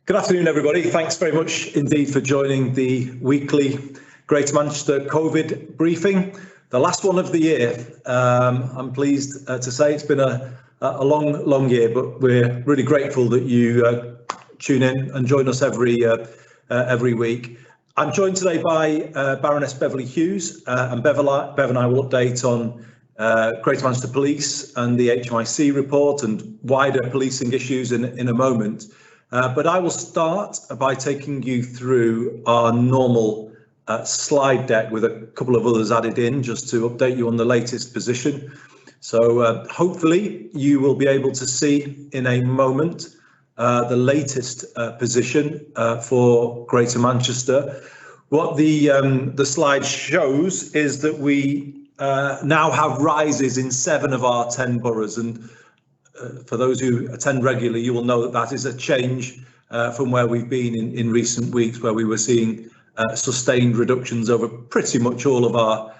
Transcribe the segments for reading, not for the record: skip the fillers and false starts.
Good afternoon, everybody. Thanks very much indeed for joining the weekly Greater Manchester COVID briefing, the last one of the year. I'm pleased to say it's been a long year, but we're really grateful that you tune in and join us every week. I'm joined today by Baroness Beverly Hughes, and Bev and I will update on Greater Manchester Police and the HMIC report and wider policing issues in a moment. But I will start by taking you through our normal slide deck with a couple of others added in just to update you on the latest position. So hopefully you will be able to see in a moment the latest position for Greater Manchester. What the slide shows is that we now have rises in 7 of our 10 boroughs, and for those who attend regularly, you will know that that is a change from where we've been in recent weeks, where we were seeing sustained reductions over pretty much all of our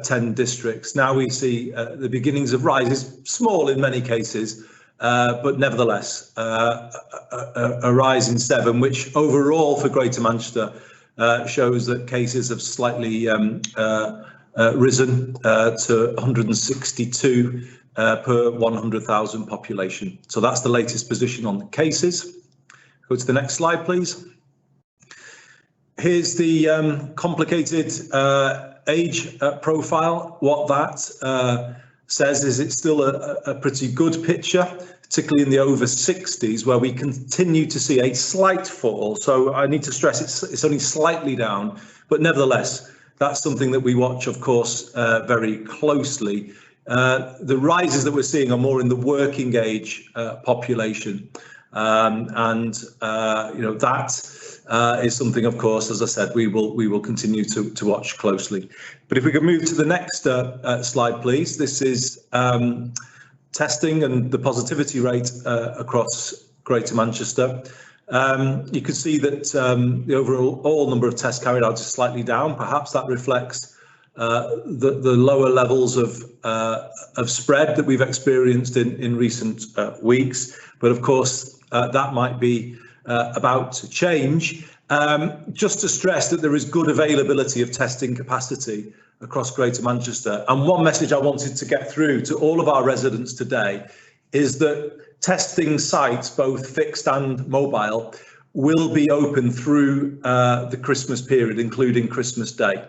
10 districts. Now we see the beginnings of rises, small in many cases, but nevertheless a rise in 7, which overall for Greater Manchester shows that cases have slightly risen to 162 per 100,000 population. So that's the latest position on the cases. Go to the next slide, please. Here's the complicated age profile. What that says is it's still a pretty good picture, particularly in the over 60s, where we continue to see a slight fall. So I need to stress it's only slightly down, but nevertheless, that's something that we watch, of course, very closely. The rises that we're seeing are more in the working age population, and that is something, of course, as I said, we will continue to watch closely. But if we could move to the next slide, please. This is testing and the positivity rate across Greater Manchester. You can see that the overall number of tests carried out is slightly down. Perhaps that reflects the lower levels of spread that we've experienced in recent weeks, but of course that might be about to change. Just to stress that there is good availability of testing capacity across Greater Manchester, and one message I wanted to get through to all of our residents today is that testing sites, both fixed and mobile, will be open through the Christmas period, including Christmas Day.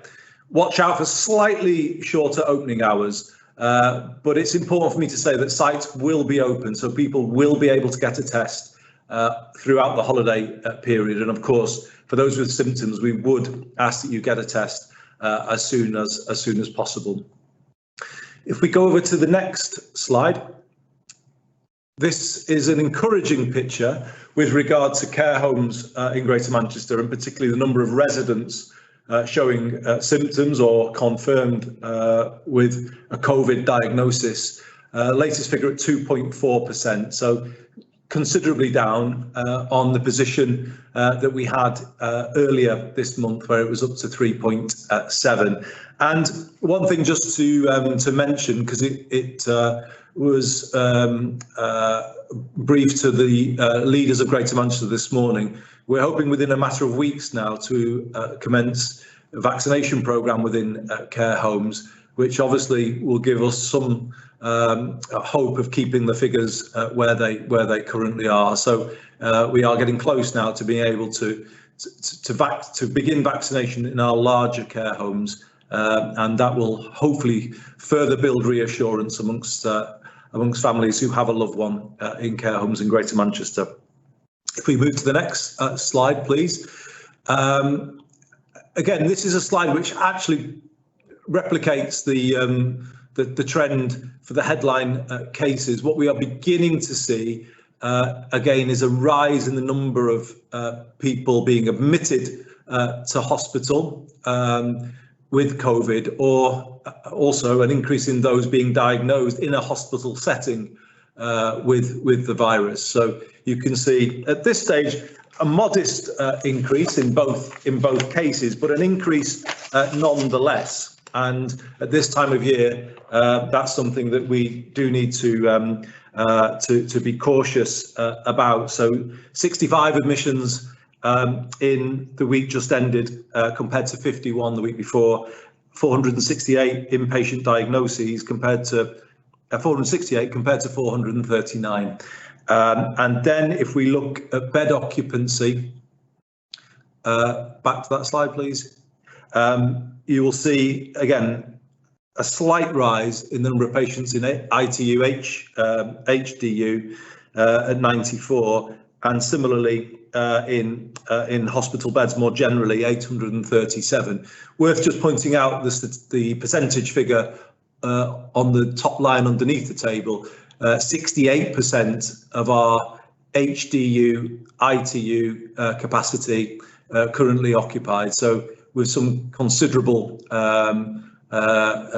Watch out for slightly shorter opening hours, but it's important for me to say that sites will be open, so people will be able to get a test throughout the holiday period. And of course, for those with symptoms, we would ask that you get a test as soon as possible. If we go over to the next slide, this is an encouraging picture with regard to care homes in Greater Manchester, and particularly the number of residents showing symptoms or confirmed with a COVID diagnosis. Latest figure at 2.4%, so considerably down on the position that we had earlier this month, where it was up to 3.7. And one thing just to mention, because it was briefed to the leaders of Greater Manchester this morning, we're hoping within a matter of weeks now to commence a vaccination programme within care homes, which obviously will give us some hope of keeping the figures where they currently are. So we are getting close now to being able to begin vaccination in our larger care homes, and that will hopefully further build reassurance amongst families who have a loved one in care homes in Greater Manchester. If we move to the next slide, please. Again, this is a slide which actually replicates the trend for the headline cases. What we are beginning to see again is a rise in the number of people being admitted to hospital with COVID, or also an increase in those being diagnosed in a hospital setting with the virus. So you can see at this stage a modest increase in both cases, but an increase nonetheless. And at this time of year, that's something that we do need to be cautious about. So 65 admissions in the week just ended compared to 51 the week before, 468 inpatient diagnoses compared to 468 compared to 439. And then if we look at bed occupancy, back to that slide, please. You will see, again, a slight rise in the number of patients in ITU, HDU at 94, and similarly in hospital beds more generally, 837. Worth just pointing out the percentage figure on the top line underneath the table. 68% of our HDU, ITU capacity currently occupied. So with some considerable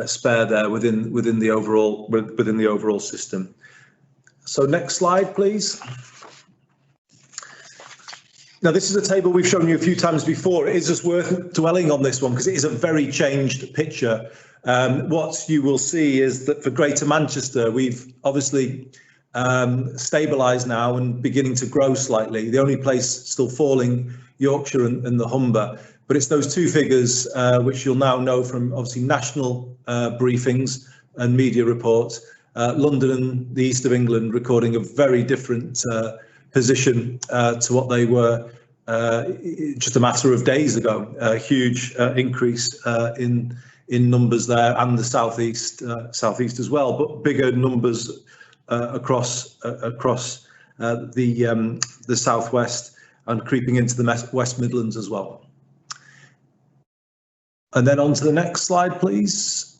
spare there within the overall system. So next slide, please. Now, this is a table we've shown you a few times before. It is just worth dwelling on this one because it is a very changed picture. What you will see is that for Greater Manchester, we've obviously stabilised now and beginning to grow slightly. The only place still falling, Yorkshire and the Humber. But it's those two figures which you'll now know from obviously national briefings and media reports. London and the east of England recording a very different position to what they were just a matter of days ago. A huge increase in numbers there, and the southeast as well, but bigger numbers across the southwest and creeping into the West Midlands as well. And then on to the next slide, please.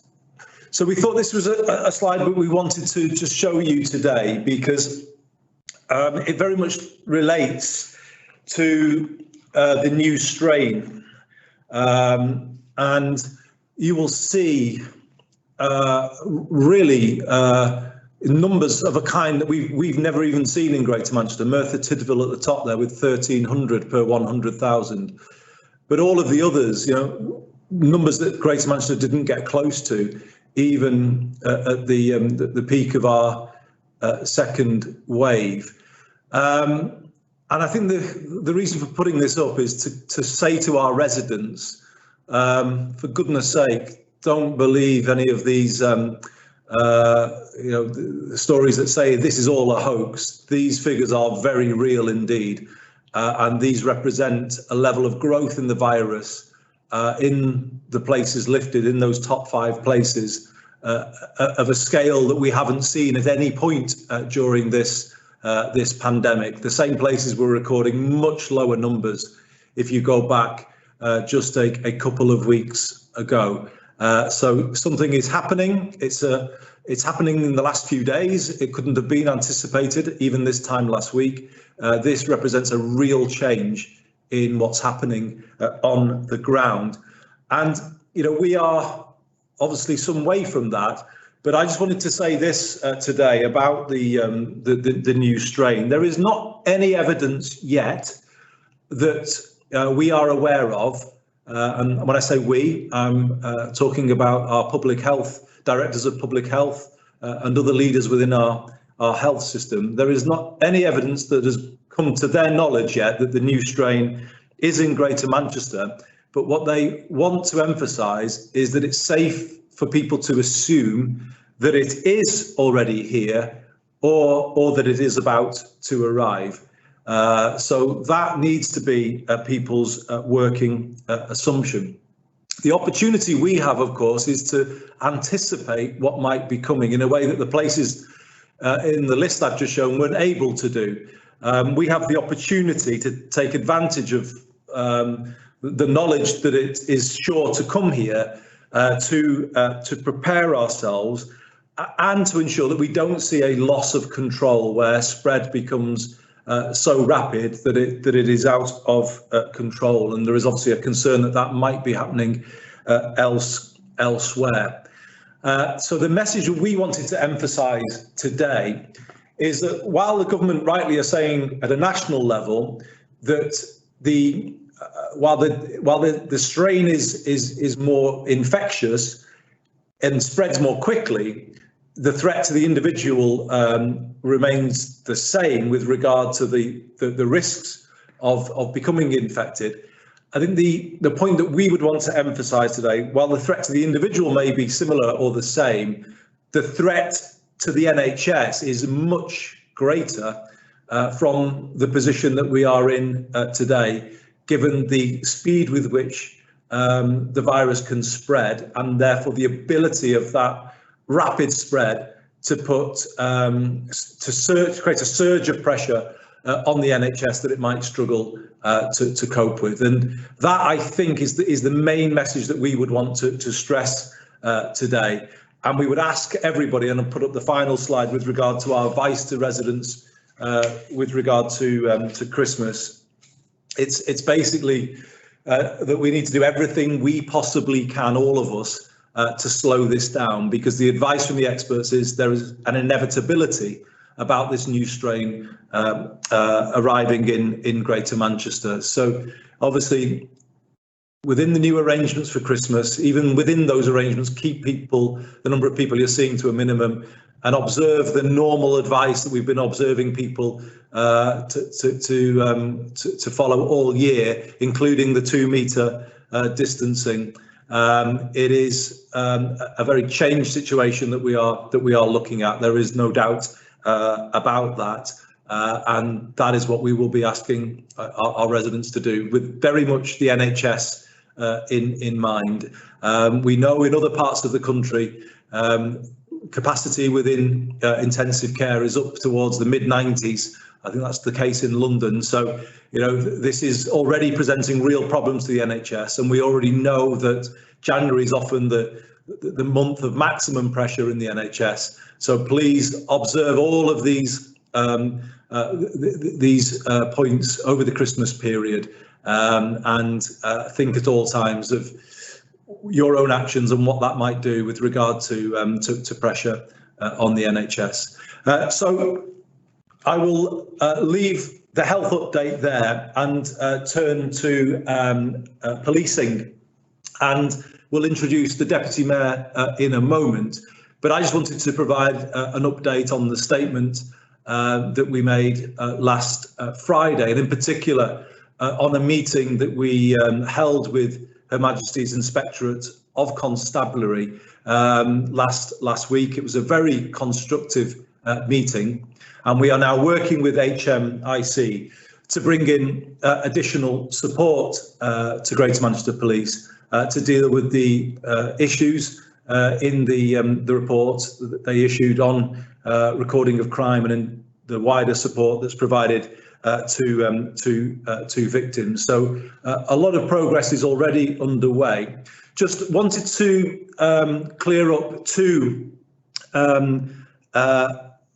So we thought this was a slide that we wanted to just show you today because it very much relates to the new strain. And you will see really numbers of a kind that we've never even seen in Greater Manchester. Merthyr Tydfil at the top there with 1,300 per 100,000. But all of the others, numbers that Greater Manchester didn't get close to, even at the peak of our second wave. And I think the reason for putting this up is to say to our residents, for goodness sake, don't believe any of these stories that say this is all a hoax. These figures are very real indeed, and these represent a level of growth in the virus in the places lifted, in those top 5 places, of a scale that we haven't seen at any point during this pandemic. The same places were recording much lower numbers if you go back just a couple of weeks ago. So something is happening. It's happening in the last few days. It couldn't have been anticipated even this time last week. This represents a real change in what's happening on the ground. And, we are obviously some way from that, but I just wanted to say this today about the new strain. There is not any evidence yet that we are aware of, and when I say we, I'm talking about our public health, directors of public health and other leaders within our health system. There is not any evidence that has come to their knowledge yet that the new strain is in Greater Manchester, but what they want to emphasise is that it's safe for people to assume that it is already here or that it is about to arrive. So that needs to be people's working assumption. The opportunity we have, of course, is to anticipate what might be coming in a way that the places in the list I've just shown weren't able to do. We have the opportunity to take advantage of the knowledge that it is sure to come here to prepare ourselves and to ensure that we don't see a loss of control where spread becomes so rapid that it is out of control. And there is obviously a concern that might be happening elsewhere. So the message we wanted to emphasise today is that while the government rightly are saying at a national level that the while the strain is more infectious and spreads more quickly, the threat to the individual remains the same with regard to the risks of becoming infected. I think the point that we would want to emphasise today, while the threat to the individual may be similar or the same, the threat to the NHS is much greater from the position that we are in today, given the speed with which the virus can spread, and therefore the ability of that rapid spread to create a surge of pressure on the NHS that it might struggle to cope with. And that, I think, is the main message that we would want to stress today. And we would ask everybody, and I'll put up the final slide with regard to our advice to residents with regard to Christmas. It's basically that we need to do everything we possibly can, all of us, to slow this down, because the advice from the experts is there is an inevitability about this new strain arriving in Greater Manchester. So obviously, within the new arrangements for Christmas, even within those arrangements, keep the number of people you're seeing to a minimum, and observe the normal advice that we've been observing people to follow all year, including the 2 metre distancing. It is a very changed situation that we are looking at. There is no doubt about that, and that is what we will be asking our residents to do, with very much the NHS in mind. We know in other parts of the country, capacity within intensive care is up towards the mid-90s. I think that's the case in London. So, this is already presenting real problems to the NHS, and we already know that January is often the month of maximum pressure in the NHS. So please observe all of these points over the Christmas period, and think at all times of your own actions and what that might do with regard to pressure on the NHS. So I will leave the health update there and turn to policing, and we'll introduce the Deputy Mayor in a moment. But I just wanted to provide an update on the statement that we made last Friday, and in particular on a meeting that we held with Her Majesty's Inspectorate of Constabulary last week. It was a very constructive meeting, and we are now working with HMIC to bring in additional support to Greater Manchester Police to deal with the issues in the report that they issued on recording of crime, and in the wider support that's provided to victims. So a lot of progress is already underway. Just wanted to clear up 2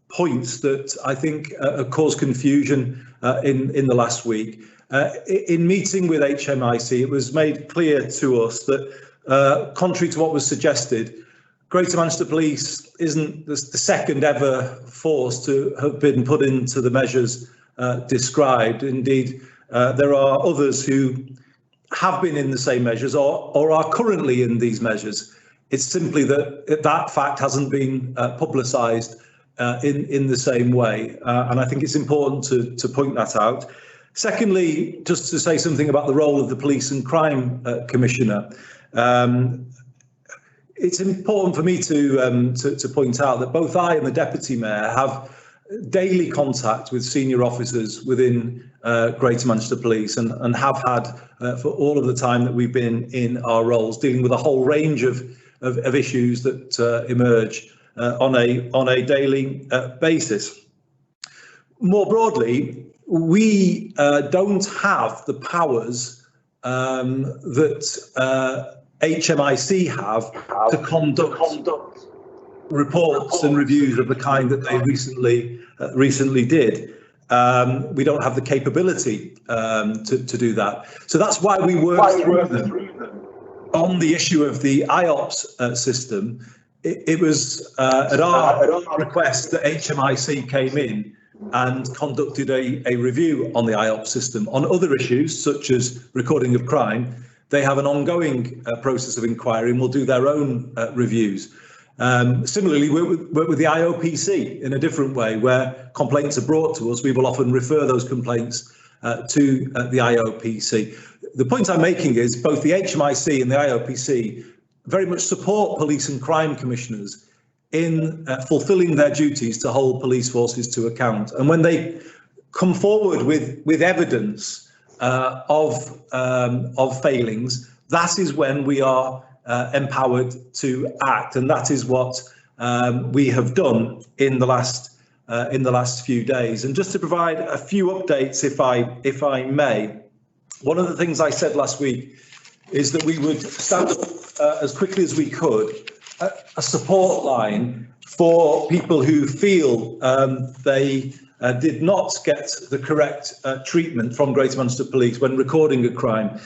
points that I think caused confusion in the last week. In meeting with HMIC, it was made clear to us that, contrary to what was suggested, Greater Manchester Police isn't the second ever force to have been put into the measures described. Indeed, there are others who have been in the same measures or are currently in these measures. It's simply that fact hasn't been publicised in the same way, and I think it's important to point that out. Secondly, just to say something about the role of the Police and Crime Commissioner. It's important for me to point out that both I and the Deputy Mayor have daily contact with senior officers within Greater Manchester Police, and have had for all of the time that we've been in our roles, dealing with a whole range of issues that emerge on a daily basis. More broadly, we don't have the powers that HMIC have to conduct reports and reviews of the kind that they recently did. We don't have the capability to do that. So that's why we worked through them on the issue of the IOPS system. It was at our request that HMIC came in and conducted a review on the IOPS system. On other issues, such as recording of crime, they have an ongoing process of inquiry and will do their own reviews. Similarly, we work with the IOPC in a different way, where complaints are brought to us. We will often refer those complaints to the IOPC. The point I'm making is both the HMIC and the IOPC very much support police and crime commissioners in fulfilling their duties to hold police forces to account. And when they come forward with evidence of failings, that is when we are empowered to act, and that is what we have done in the last few days. And just to provide a few updates, if I may, one of the things I said last week is that we would stand up as quickly as we could a support line for people who feel they did not get the correct treatment from Greater Manchester Police when recording a crime,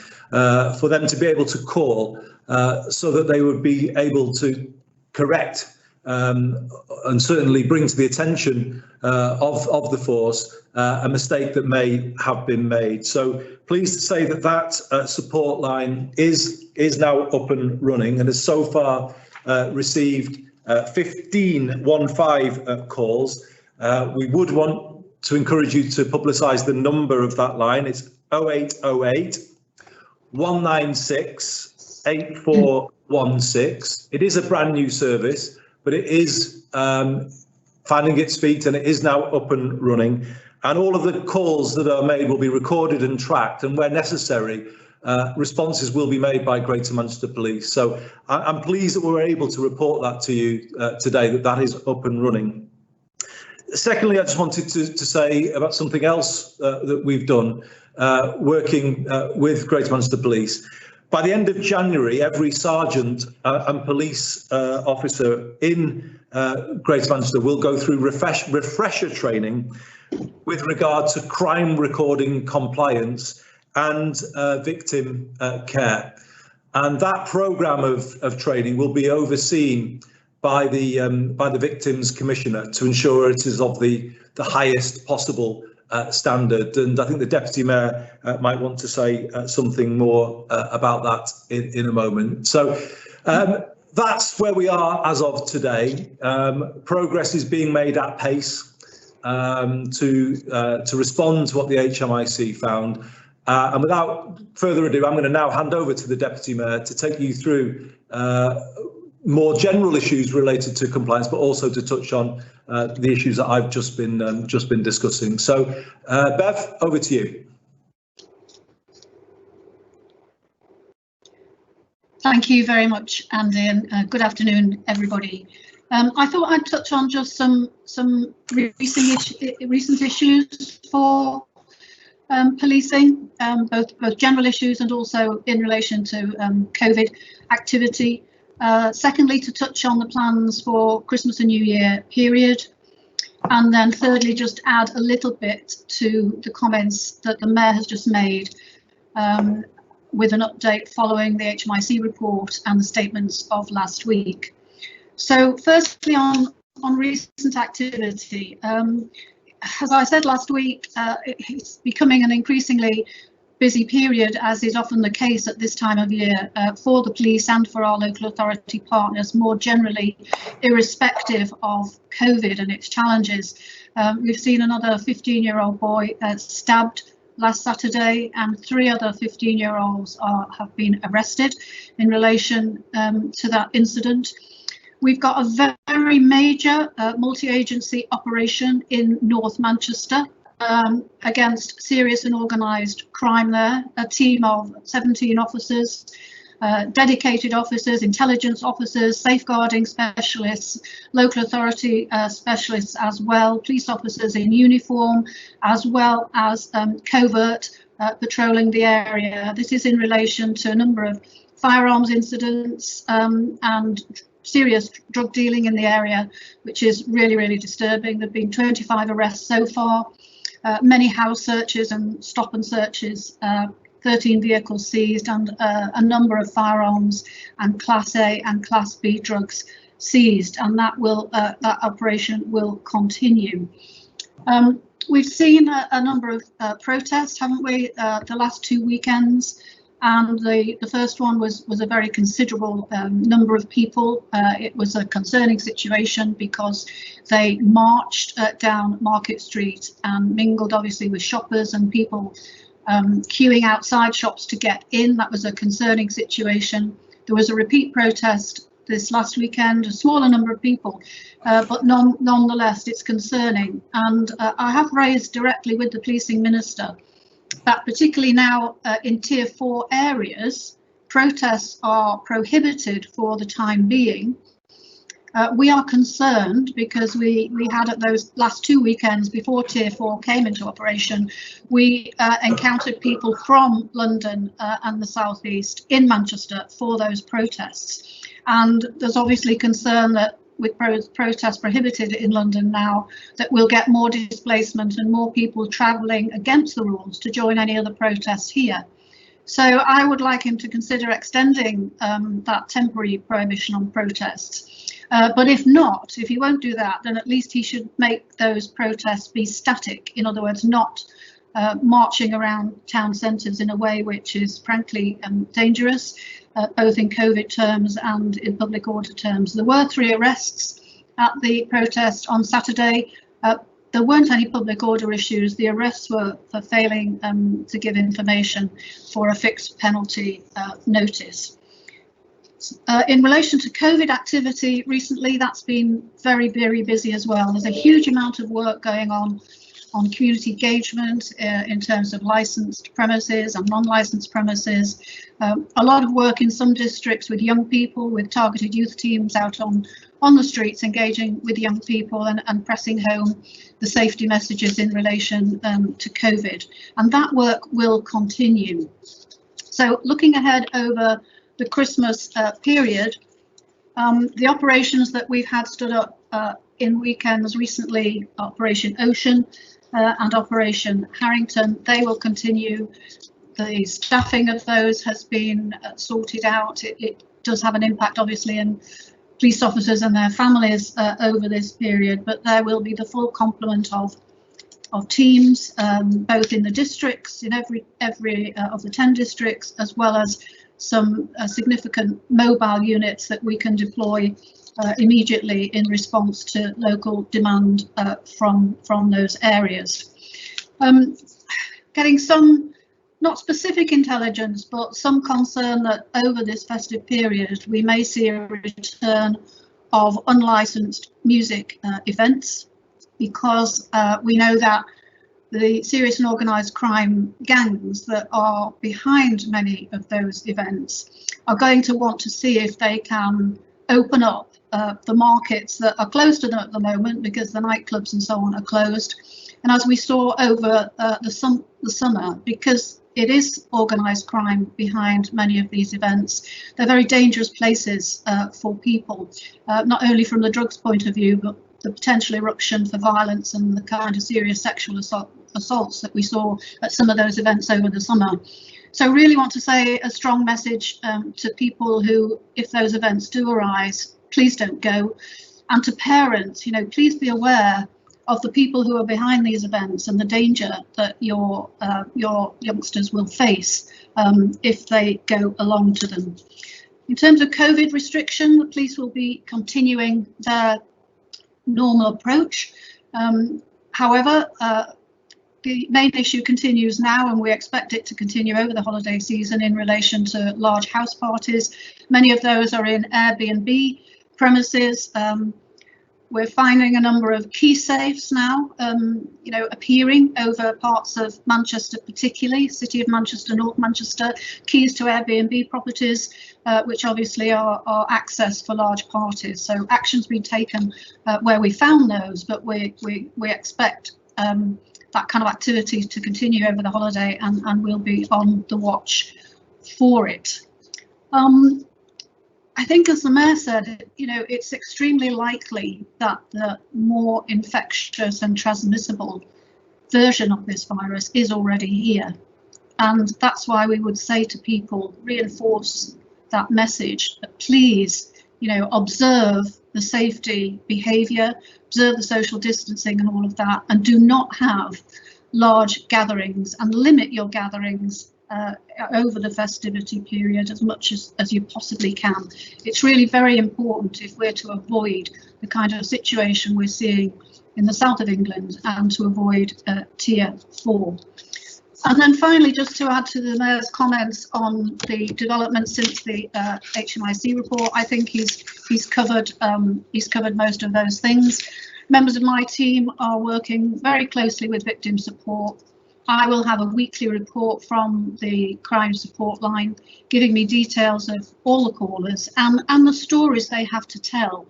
for them to be able to call so that they would be able to correct and certainly bring to the attention of the force a mistake that may have been made. So pleased to say that that support line is now up and running and has so far received 15 calls. We would want to encourage you to publicise the number of that line. It's 0808 196 8416. It is a brand new service, but it is finding its feet and it is now up and running. And all of the calls that are made will be recorded and tracked, and where necessary, responses will be made by Greater Manchester Police. So I'm pleased that we're able to report that to you today, that is up and running. Secondly, I just wanted to say about something else that we've done, working with Greater Manchester Police. By the end of January, every sergeant and police officer in Greater Manchester will go through refresher training with regard to crime recording compliance and victim care. And that programme of training will be overseen by the Victims Commissioner to ensure it is of the highest possible standard. And I think the Deputy Mayor might want to say something more about that in a moment. So that's where we are as of today. Progress is being made at pace to respond to what the HMIC found. And without further ado, I'm going to now hand over to the Deputy Mayor to take you through more general issues related to compliance, but also to touch on the issues that I've just been discussing. So, Bev, over to you. Thank you very much, Andy, and good afternoon, everybody. I thought I'd touch on just some recent issues for policing, both general issues and also in relation to COVID activity. Secondly, to touch on the plans for Christmas and New Year period. And then thirdly, just add a little bit to the comments that the Mayor has just made with an update following the HMIC report and the statements of last week. So firstly, on recent activity, as I said last week, it's becoming an increasingly busy period, as is often the case at this time of year, for the police and for our local authority partners more generally, irrespective of COVID and its challenges. We've seen another 15-year-old boy stabbed last Saturday, and 3 other 15-year-olds have been arrested in relation to that incident. We've got a very major multi-agency operation in North Manchester against serious and organised crime there, a team of 17 officers, dedicated officers, intelligence officers, safeguarding specialists, local authority specialists as well, police officers in uniform, as well as covert patrolling the area. This is in relation to a number of firearms incidents and serious drug dealing in the area, which is really, really disturbing. There have been 25 arrests so far, many house searches and stop and searches, 13 vehicles seized, and a number of firearms and Class A and Class B drugs seized, and that operation will continue. We've seen a number of protests, haven't we, the last 2 weekends, and the first one was a very considerable number of people. It was a concerning situation because they marched down Market Street and mingled obviously with shoppers and people queuing outside shops to get in. That was a concerning situation. There was a repeat protest this last weekend, a smaller number of people, but nonetheless it's concerning. And I have raised directly with the policing minister that particularly now in Tier 4 areas, protests are prohibited for the time being. We are concerned because we had at those last 2 weekends before Tier 4 came into operation, we encountered people from London and the South East in Manchester for those protests. And there's obviously concern that with protests prohibited in London now, that we'll get more displacement and more people travelling against the rules to join any other protests here. So I would like him to consider extending that temporary prohibition on protests. But if not, if he won't do that, then at least he should make those protests be static. In other words, not marching around town centres in a way which is frankly dangerous, both in COVID terms and in public order terms. There were 3 arrests at the protest on Saturday. There weren't any public order issues. The arrests were for failing to give information for a fixed penalty notice. In relation to COVID activity recently, that's been very, very busy as well. There's a huge amount of work going on community engagement in terms of licensed premises and non-licensed premises. A lot of work in some districts with young people, with targeted youth teams out on the streets engaging with young people and pressing home the safety messages in relation to COVID. And that work will continue. So looking ahead over the Christmas period, the operations that we've had stood up in weekends recently, Operation Ocean and Operation Harrington, they will continue. The staffing of those has been sorted out. It does have an impact obviously in police officers and their families over this period, but there will be the full complement of teams, both in the districts, in every of the 10 districts, as well as some significant mobile units that we can deploy immediately in response to local demand from those areas. Getting some, not specific intelligence, but some concern that over this festive period we may see a return of unlicensed music events, because we know that the serious and organised crime gangs that are behind many of those events are going to want to see if they can open up the markets that are closed to them at the moment, because the nightclubs and so on are closed. And as we saw over the summer, because it is organised crime behind many of these events, they're very dangerous places for people, not only from the drugs point of view, but the potential eruption for violence and the kind of serious sexual assaults that we saw at some of those events over the summer. So really want to say a strong message to people who, if those events do arise, please don't go. And to parents, you know, please be aware of the people who are behind these events and the danger that your youngsters will face if they go along to them. In terms of COVID restriction, the police will be continuing their normal approach. However, the main issue continues now, and we expect it to continue over the holiday season in relation to large house parties. Many of those are in Airbnb premises. We're finding a number of key safes now, you know, appearing over parts of Manchester, particularly City of Manchester, North Manchester, keys to Airbnb properties, which obviously are access for large parties. So action's been taken where we found those, but we expect that kind of activity to continue over the holiday, and we'll be on the watch for it. I think, as the Mayor said, you know, it's extremely likely that the more infectious and transmissible version of this virus is already here. And that's why we would say to people, reinforce that message, that please observe the safety behaviour, observe the social distancing and all of that, and do not have large gatherings, and limit your gatherings over the festivity period as much as you possibly can. It's really very important if we're to avoid the kind of situation we're seeing in the south of England and to avoid tier 4. And then finally, just to add to the Mayor's comments on the development since the HMIC report, I think he's covered most of those things. Members of my team are working very closely with victim support. I will have a weekly report from the crime support line giving me details of all the callers and the stories they have to tell.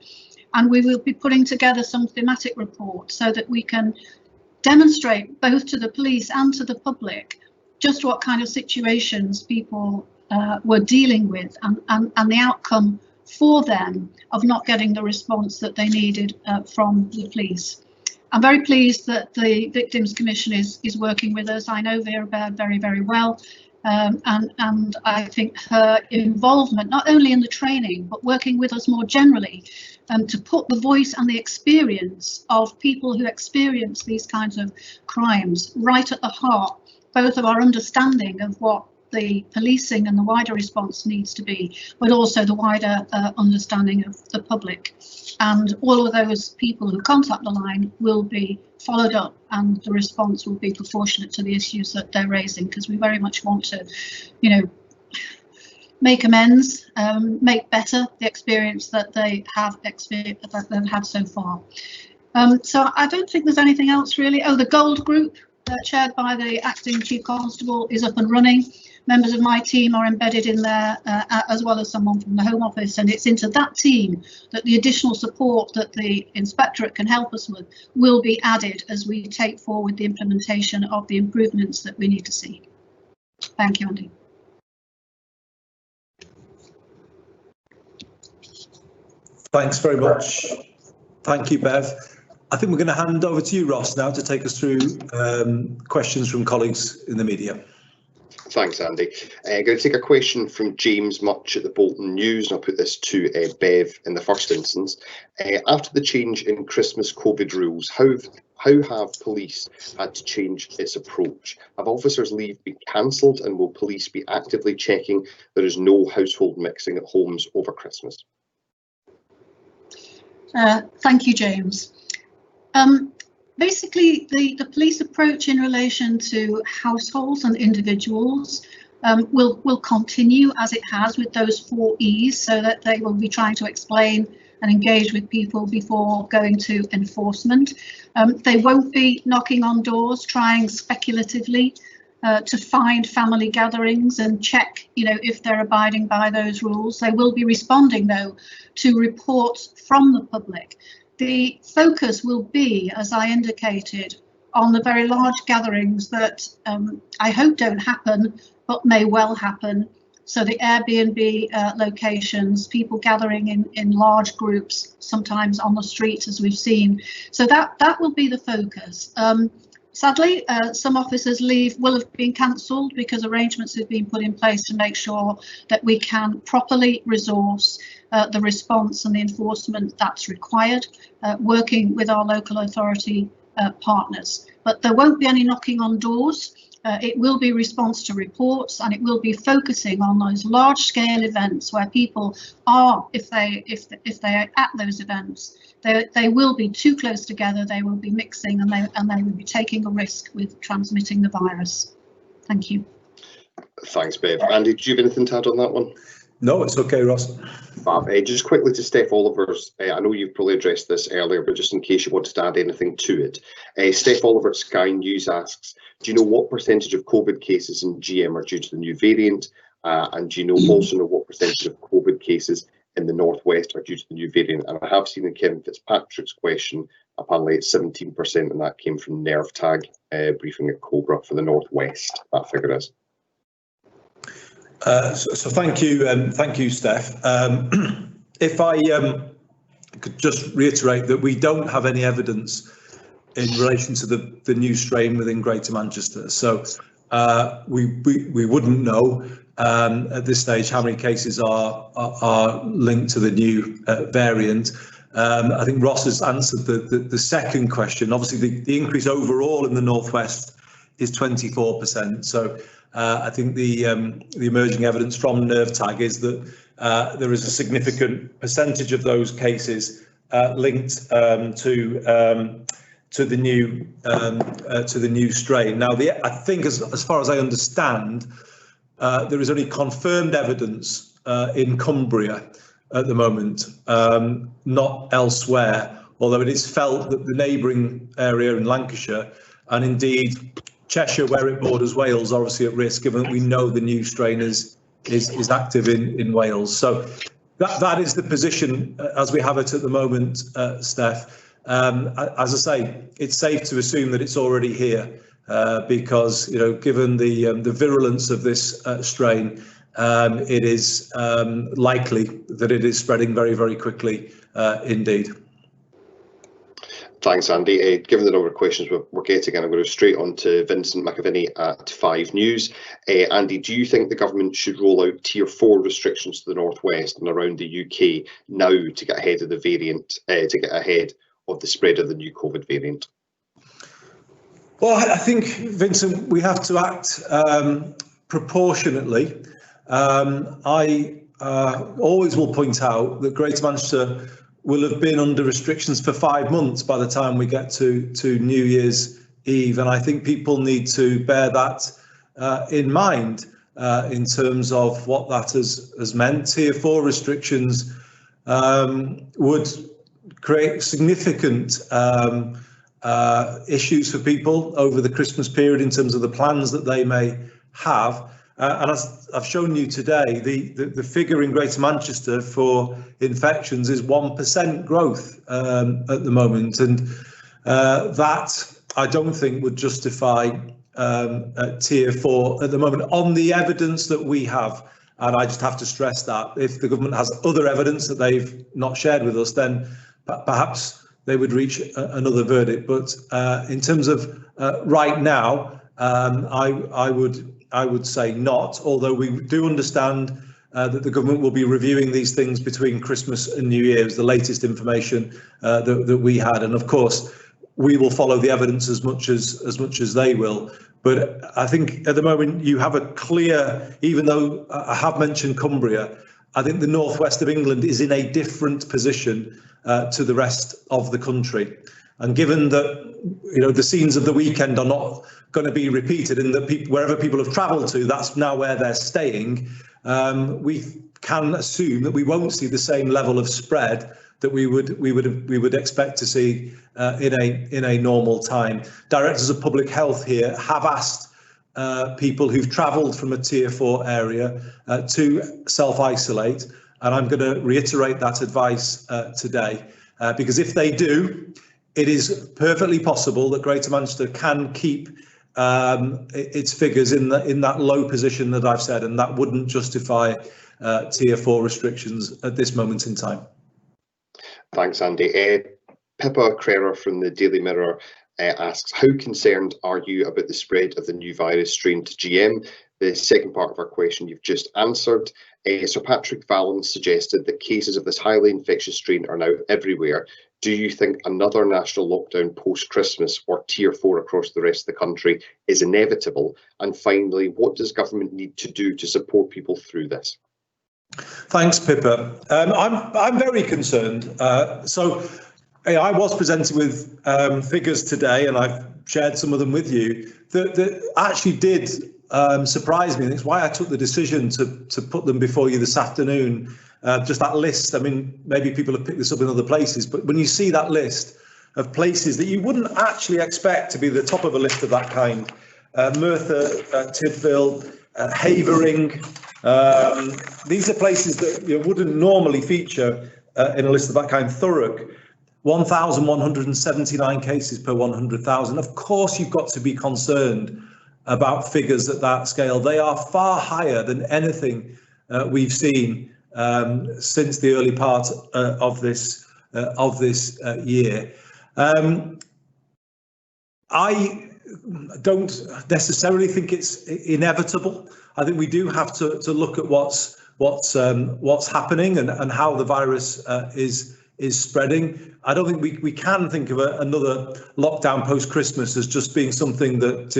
And we will be putting together some thematic reports so that we can demonstrate both to the police and to the public just what kind of situations people were dealing with and the outcome for them of not getting the response that they needed from the police. I'm very pleased that the Victims Commission is working with us. I know Vera Baird very, very well, and I think her involvement, not only in the training, but working with us more generally, to put the voice and the experience of people who experience these kinds of crimes right at the heart, both of our understanding of what the policing and the wider response needs to be, but also the wider understanding of the public. And all of those people who contact the line will be followed up, and the response will be proportionate to the issues that they're raising, because we very much want to, make amends, make better the experience that they have had so far. So I don't think there's anything else really. Oh, the Gold Group, chaired by the Acting Chief Constable, is up and running. Members of my team are embedded in there, as well as someone from the Home Office, and it's into that team that the additional support that the Inspectorate can help us with will be added as we take forward the implementation of the improvements that we need to see. Thank you, Andy. Thanks very much. Thank you, Bev. I think we're going to hand over to you, Ross, now to take us through questions from colleagues in the media. Thanks, Andy. I'm going to take a question from James Much at the Bolton News, and I'll put this to Bev in the first instance. After the change in Christmas COVID rules, how have police had to change its approach? Have officers' leave been cancelled, and will police be actively checking there is no household mixing at homes over Christmas? Thank you, James. Basically, the police approach in relation to households and individuals will continue as it has with those 4 E's, so that they will be trying to explain and engage with people before going to enforcement. They won't be knocking on doors, trying speculatively to find family gatherings and check, if they're abiding by those rules. They will be responding, though, to reports from the public. The focus will be, as I indicated, on the very large gatherings that I hope don't happen, but may well happen. So the Airbnb locations, people gathering in large groups, sometimes on the streets, as we've seen. So that will be the focus. Sadly, some officers' leave will have been cancelled because arrangements have been put in place to make sure that we can properly resource the response and the enforcement that's required, working with our local authority partners. But there won't be any knocking on doors. It will be response to reports, and it will be focusing on those large-scale events where people are, if they are at those events, they will be too close together. They will be mixing, and they will be taking a risk with transmitting the virus. Thank you. Thanks, Bev. Andy, do you have anything to add on that one? No, it's okay, Ross. Fab. Just quickly to Steph Oliver's, I know you've probably addressed this earlier, but just in case you wanted to add anything to it. Steph Oliver at Sky News asks, do you know what percentage of COVID cases in GM are due to the new variant? And do you also know what percentage of COVID cases in the Northwest are due to the new variant? And I have seen in Kevin Fitzpatrick's question, apparently it's 17%, and that came from NervTag briefing at Cobra for the Northwest, that figure is. So thank you, Steph. If I could just reiterate that we don't have any evidence in relation to the new strain within Greater Manchester, so we wouldn't know. at this stage how many cases are linked to the new variant. I think Ross has answered the second question. Obviously, the increase overall in the Northwest is 24%. So I think the emerging evidence from NervTag is that there is a significant percentage of those cases linked to the new strain. Now, I think as far as I understand, there is only confirmed evidence in Cumbria at the moment, not elsewhere, although it is felt that the neighbouring area in Lancashire and indeed Cheshire, where it borders Wales, are obviously at risk, given that we know the new strain is active in Wales. So that is the position as we have it at the moment, Steph. As I say, it's safe to assume that it's already here because, given the virulence of this strain, it is likely that it is spreading very, very quickly indeed. Thanks, Andy. Given the number of questions we're getting, and I'm going to go straight on to Vincent McAviney at 5 News. Andy, do you think the government should roll out Tier 4 restrictions to the Northwest and around the UK now to get ahead of the variant, to get ahead of the spread of the new COVID variant? Well, I think, Vincent, we have to act proportionately. I always will point out that Greater Manchester will have been under restrictions for 5 months by the time we get to New Year's Eve. And I think people need to bear that in mind in terms of what that has meant. Tier 4 restrictions would create significant issues for people over the Christmas period in terms of the plans that they may have. And as I've shown you today, the figure in Greater Manchester for infections is 1% growth at the moment. And that, I don't think, would justify Tier 4 at the moment on the evidence that we have. And I just have to stress that if the government has other evidence that they've not shared with us, then perhaps they would reach another verdict. But in terms of right now, I would say not, although we do understand that the government will be reviewing these things between Christmas and New Year's, the latest information that we had. And of course, we will follow the evidence as much as they will. But I think at the moment you have a clear, even though I have mentioned Cumbria, I think the northwest of England is in a different position to the rest of the country. And given that, the scenes of the weekend are not going to be repeated, and that wherever people have travelled to, that's now where they're staying, we can assume that we won't see the same level of spread that we would expect to see in a normal time. Directors of Public Health here have asked people who've travelled from a Tier 4 area to self-isolate, and I'm going to reiterate that advice today, because if they do, it is perfectly possible that Greater Manchester can keep its figures in that low position that I've said, and that wouldn't justify Tier 4 restrictions at this moment in time. Thanks, Andy. Pippa Crerar from the Daily Mirror asks, how concerned are you about the spread of the new virus strain to GM? The second part of our question you've just answered. Sir Patrick Vallon suggested that cases of this highly infectious strain are now everywhere. Do you think another national lockdown post-Christmas or Tier 4 across the rest of the country is inevitable? And finally, what does government need to do to support people through this? Thanks, Pippa. I'm very concerned. So I was presented with figures today, and I've shared some of them with you, that actually did surprise me. And it's why I took the decision to put them before you this afternoon. Just that list. I mean, maybe people have picked this up in other places, but when you see that list of places that you wouldn't actually expect to be the top of a list of that kind, Merthyr Tydfil, Havering, these are places that wouldn't normally feature in a list of that kind. Thurrock, 1,179 cases per 100,000. Of course, you've got to be concerned about figures at that scale. They are far higher than anything we've seen since the early part of this year. I don't necessarily think it's inevitable. I think we do have to look at what's happening and how the virus is spreading. I don't think we can think of another lockdown post-Christmas as just being something that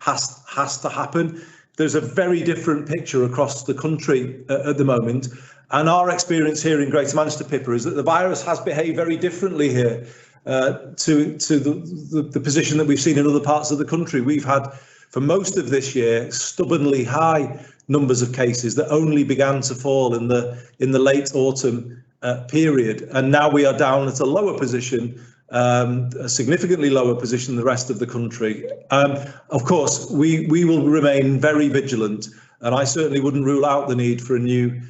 has to happen. There's a very different picture across the country at the moment, and our experience here in Greater Manchester, Pippa, is that the virus has behaved very differently here to the position that we've seen in other parts of the country. We've had, for most of this year, stubbornly high numbers of cases that only began to fall in the late autumn period, and now we are down at a lower position, a significantly lower position than the rest of the country. Of course, we will remain very vigilant, and I certainly wouldn't rule out the need for a new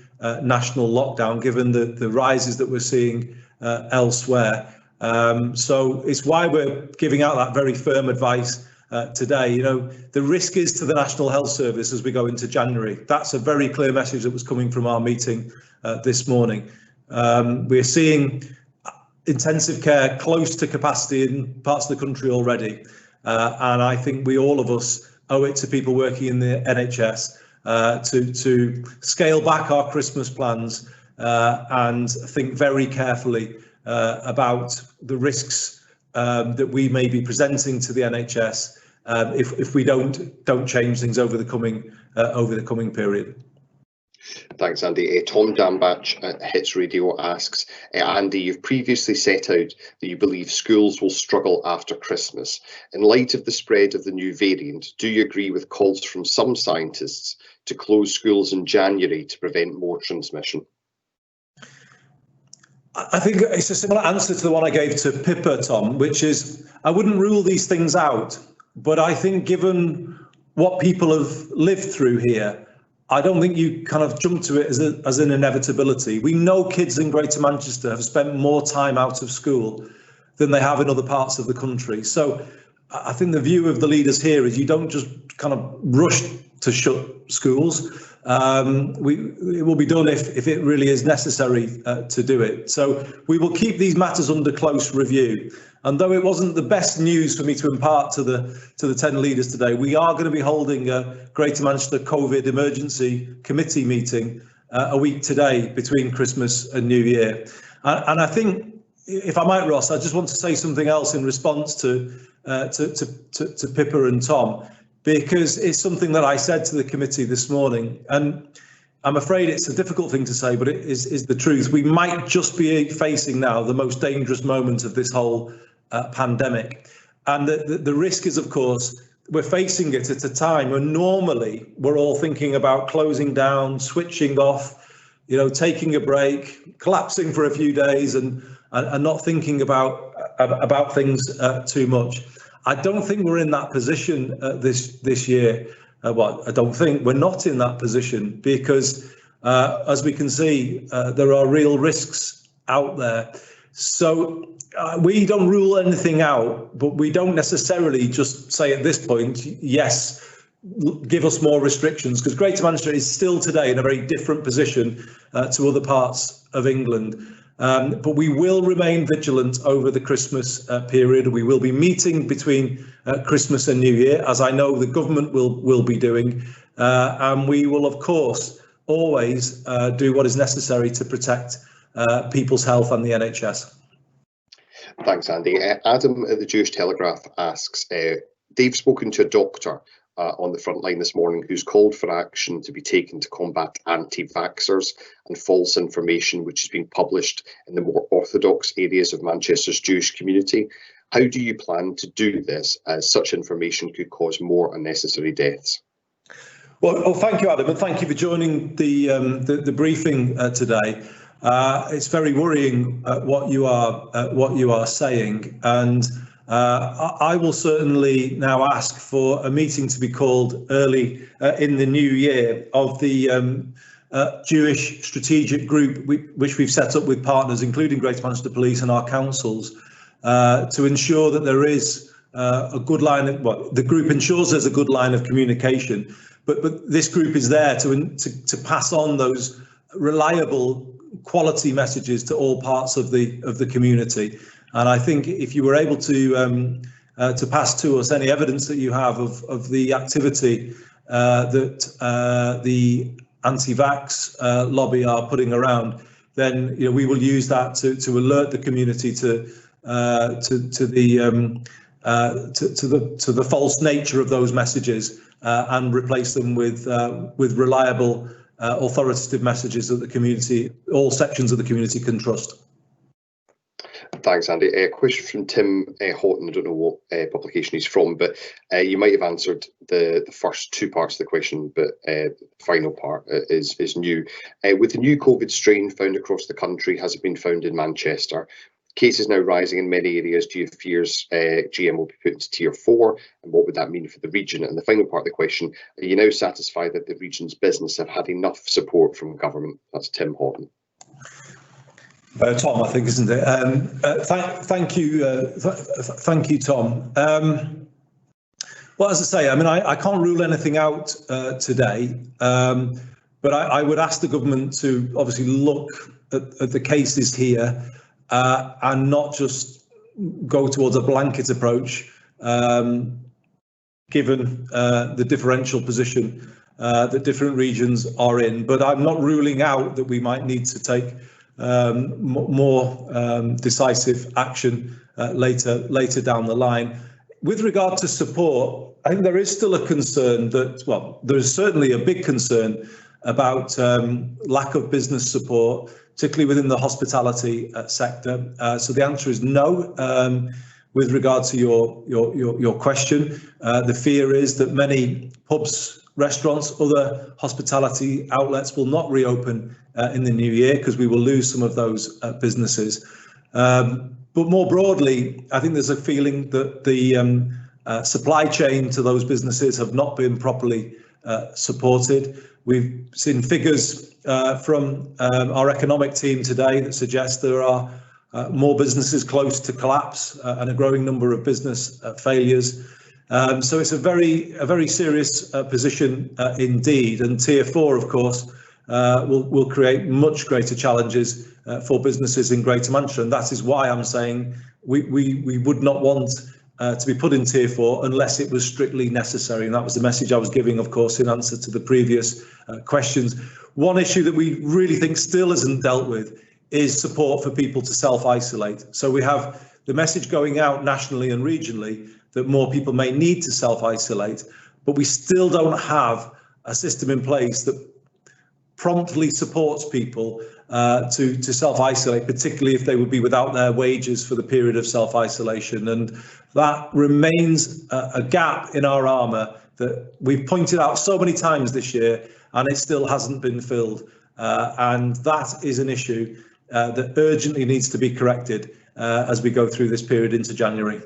national lockdown, given the rises that we're seeing elsewhere. So it's why we're giving out that very firm advice today. The risk is to the National Health Service as we go into January. That's a very clear message that was coming from our meeting this morning. We're seeing intensive care close to capacity in parts of the country already. And I think all of us owe it to people working in the NHS to scale back our Christmas plans and think very carefully about the risks that we may be presenting to the NHS if we don't change things over the coming period. Thanks, Andy. Tom Dambach at Hits Radio asks, Andy, you've previously set out that you believe schools will struggle after Christmas. In light of the spread of the new variant, do you agree with calls from some scientists to close schools in January to prevent more transmission? I think it's a similar answer to the one I gave to Pippa, Tom, which is I wouldn't rule these things out, but I think given what people have lived through here, I don't think you kind of jump to it as an inevitability. We know kids in Greater Manchester have spent more time out of school than they have in other parts of the country. So I think the view of the leaders here is you don't just kind of rush to shut schools. It will be done if it really is necessary to do it. So we will keep these matters under close review. And though it wasn't the best news for me to impart to the 10 leaders today, we are going to be holding a Greater Manchester COVID Emergency Committee meeting a week today between Christmas and New Year. And I think, if I might, Ross, I just want to say something else in response to Pippa and Tom, because it's something that I said to the committee this morning, and I'm afraid it's a difficult thing to say, but it is the truth. We might just be facing now the most dangerous moment of this whole pandemic. And the risk is, of course, we're facing it at a time when normally we're all thinking about closing down, switching off, taking a break, collapsing for a few days and not thinking about things too much. I don't think we're in that position this year. Well, I don't think we're not in that position because, as we can see, there are real risks out there. So we don't rule anything out, but we don't necessarily just say at this point, yes, give us more restrictions, because Greater Manchester is still today in a very different position to other parts of England. But we will remain vigilant over the Christmas period. We will be meeting between Christmas and New Year, as I know the government will be doing. And we will, of course, always do what is necessary to protect people's health and the NHS. Thanks, Andy. Adam at the Jewish Telegraph asks, they've spoken to a doctor on the front line this morning who's called for action to be taken to combat anti-vaxxers and false information which is being published in the more orthodox areas of Manchester's Jewish community. How do you plan to do this, as such information could cause more unnecessary deaths? Well, thank you, Adam, and thank you for joining the briefing today. It's very worrying what you are saying, and I will certainly now ask for a meeting to be called early in the new year of the Jewish strategic group, which we've set up with partners, including Greater Manchester Police and our councils, to ensure that there is a good line of, well, the group ensures there's a good line of communication, but this group is there to pass on those reliable quality messages to all parts of the community. And I think if you were able to to pass to us any evidence that you have of the activity that the anti-vax lobby are putting around, then we will use that to alert the community to the false nature of those messages and replace them with reliable, authoritative messages that the community, all sections of the community, can trust. Thanks, Andy. A question from Tim Houghton. I don't know what publication he's from, but you might have answered the first two parts of the question, but the final part is new. With the new COVID strain found across the country, has it been found in Manchester? Cases now rising in many areas. Do you have fears GM will be put into Tier 4? And what would that mean for the region? And the final part of the question, are you now satisfied that the region's business have had enough support from government? That's Tim Houghton. Tom, I think, isn't it? Thank you, Tom. Well, as I say, I mean, I can't rule anything out today, but I would ask the government to obviously look at the cases here and not just go towards a blanket approach, given the differential position that different regions are in. But I'm not ruling out that we might need to take more decisive action later down the line. With regard to support, I think there is still a concern that, well, there is certainly a big concern about lack of business support, particularly within the hospitality sector. So the answer is no. With regard to your question, the fear is that many pubs, restaurants, other hospitality outlets will not reopen in the new year because we will lose some of those businesses. But more broadly, I think there's a feeling that the supply chain to those businesses have not been properly supported. We've seen figures from our economic team today that suggest there are more businesses close to collapse and a growing number of business failures. So it's a very serious position indeed, and Tier 4, of course, will create much greater challenges for businesses in Greater Manchester, and that is why I'm saying we would not want to be put in Tier 4 unless it was strictly necessary, and that was the message I was giving, of course, in answer to the previous questions. One issue that we really think still isn't dealt with is support for people to self-isolate. So we have the message going out nationally and regionally that more people may need to self-isolate, but we still don't have a system in place that promptly supports people to self-isolate, particularly if they would be without their wages for the period of self-isolation. And that remains a gap in our armour that we've pointed out so many times this year, and it still hasn't been filled. And that is an issue that urgently needs to be corrected as we go through this period into January.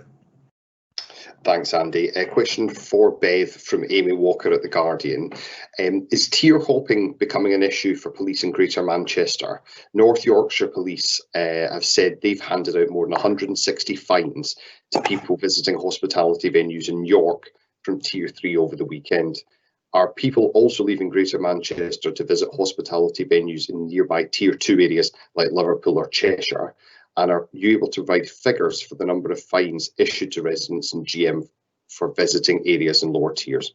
Thanks, Andy. A question for Bev from Amy Walker at The Guardian. Is tier hopping becoming an issue for police in Greater Manchester? North Yorkshire Police have said they've handed out more than 160 fines to people visiting hospitality venues in York from Tier 3 over the weekend. Are people also leaving Greater Manchester to visit hospitality venues in nearby Tier 2 areas like Liverpool or Cheshire? And are you able to provide figures for the number of fines issued to residents in GM for visiting areas in lower tiers?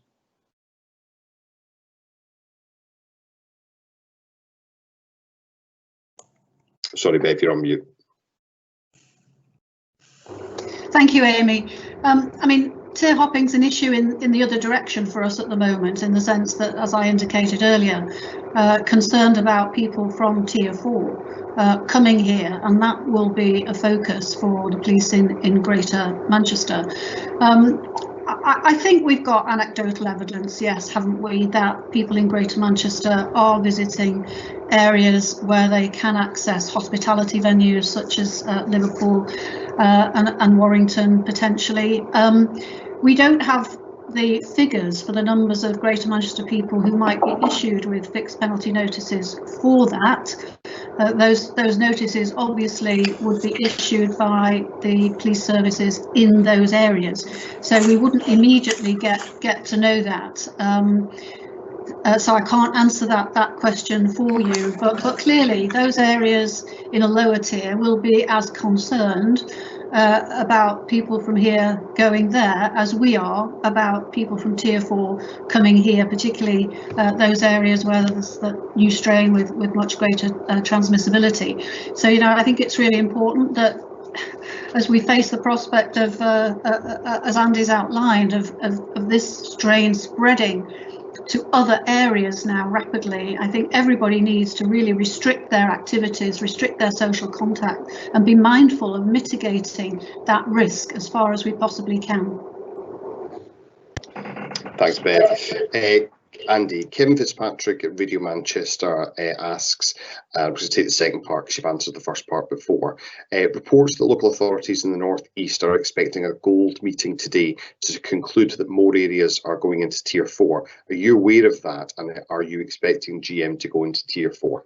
Sorry, Bev, you're on mute. Thank you, Amy. I mean, tier hopping's an issue in the other direction for us at the moment, in the sense that, as I indicated earlier, concerned about people from Tier 4 coming here, and that will be a focus for the police in Greater Manchester. I think we've got anecdotal evidence, yes, haven't we, that people in Greater Manchester are visiting areas where they can access hospitality venues such as Liverpool and Warrington potentially. We don't have the figures for the numbers of Greater Manchester people who might be issued with fixed penalty notices for that. Those notices obviously would be issued by the police services in those areas, so we wouldn't immediately get to know that. So I can't answer that question for you, but clearly those areas in a lower tier will be as concerned about people from here going there as we are about people from Tier 4 coming here, particularly those areas where there's the new strain with much greater transmissibility. So, I think it's really important that as we face the prospect of, as Andy's outlined, of this strain spreading to other areas now rapidly, I think everybody needs to really restrict their activities, restrict their social contact, and be mindful of mitigating that risk as far as we possibly can. Thanks, Bev. Andy, Kim Fitzpatrick at Radio Manchester asks, we'll just take the second part because you've answered the first part before. Reports that local authorities in the North East are expecting a gold meeting today to conclude that more areas are going into Tier 4. Are you aware of that, and are you expecting GM to go into Tier 4?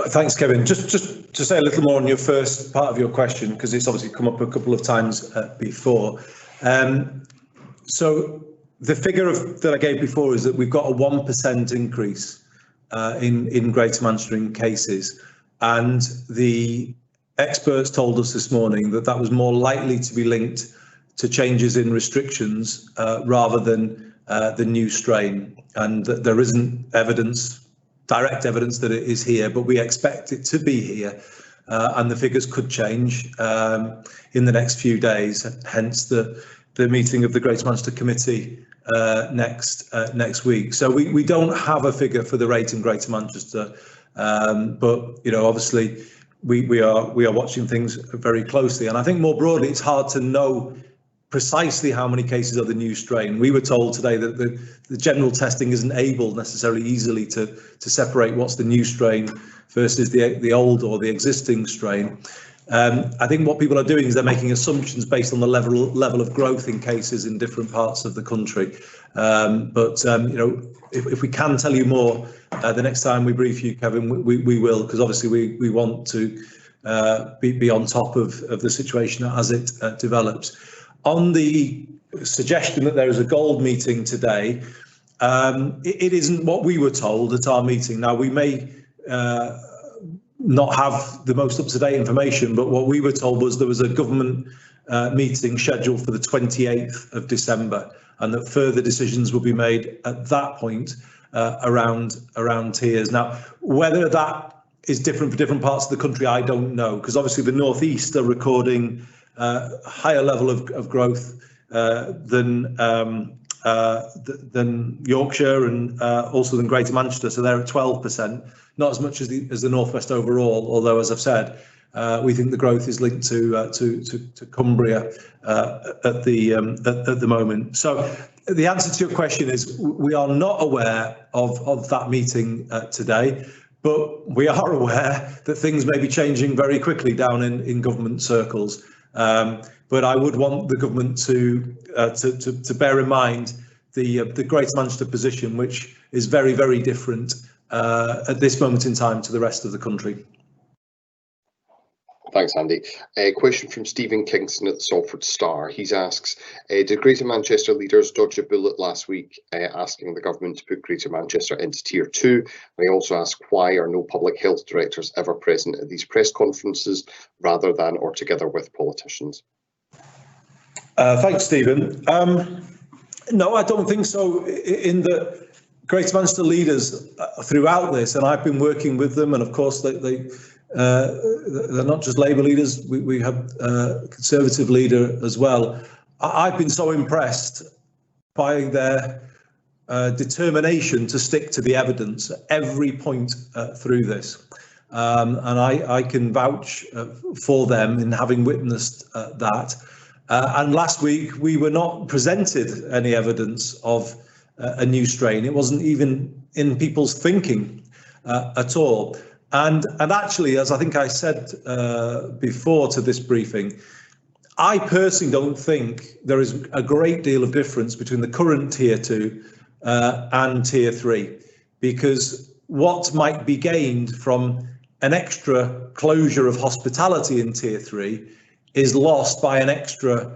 Thanks, Kevin. Just to say a little more on your first part of your question, because it's obviously come up a couple of times before. So the figure that I gave before is that we've got a 1% increase in Greater Manchester in cases, and the experts told us this morning that that was more likely to be linked to changes in restrictions rather than the new strain, and that there isn't direct evidence that it is here, but we expect it to be here, and the figures could change in the next few days, hence the meeting of the Greater Manchester Committee next week. So we don't have a figure for the rate in Greater Manchester, but obviously we are watching things very closely. And I think more broadly, it's hard to know precisely how many cases of the new strain. We were told today that the general testing isn't able necessarily easily to separate what's the new strain versus the old or the existing strain. I think what people are doing is they're making assumptions based on the level of growth in cases in different parts of the country. But if we can tell you more the next time we brief you, Kevin, we will, because obviously we want to be on top of the situation as it develops. On the suggestion that there is a gold meeting today, it isn't what we were told at our meeting. Now, we may not have the most up-to-date information, but what we were told was there was a government meeting scheduled for the 28th of December, and that further decisions will be made at that point around tiers. Now, whether that is different for different parts of the country, I don't know, because obviously the North East are recording a higher level of growth than Yorkshire and also than Greater Manchester, so they're at 12%. Not as much as the Northwest overall, although, as I've said, we think the growth is linked to Cumbria at the moment. So the answer to your question is we are not aware of that meeting today, but we are aware that things may be changing very quickly down in government circles. But I would want the government to bear in mind the Greater Manchester position, which is very, very different at this moment in time to the rest of the country. Thanks, Andy. A question from Stephen Kingston at the Salford Star. He asks, did Greater Manchester leaders dodge a bullet last week asking the government to put Greater Manchester into Tier 2? And he also asked, why are no public health directors ever present at these press conferences rather than or together with politicians? Thanks, Stephen. No, I don't think so. In the Greater Manchester leaders throughout this, and I've been working with them, and of course they're not just Labour leaders. We have a Conservative leader as well. I've been so impressed by their determination to stick to the evidence at every point through this, and I can vouch for them in having witnessed that. And last week we were not presented any evidence of a new strain. It wasn't even in people's thinking at all. And actually, as I think I said before to this briefing, I personally don't think there is a great deal of difference between the current Tier 2 and Tier 3, because what might be gained from an extra closure of hospitality in Tier 3 is lost by an extra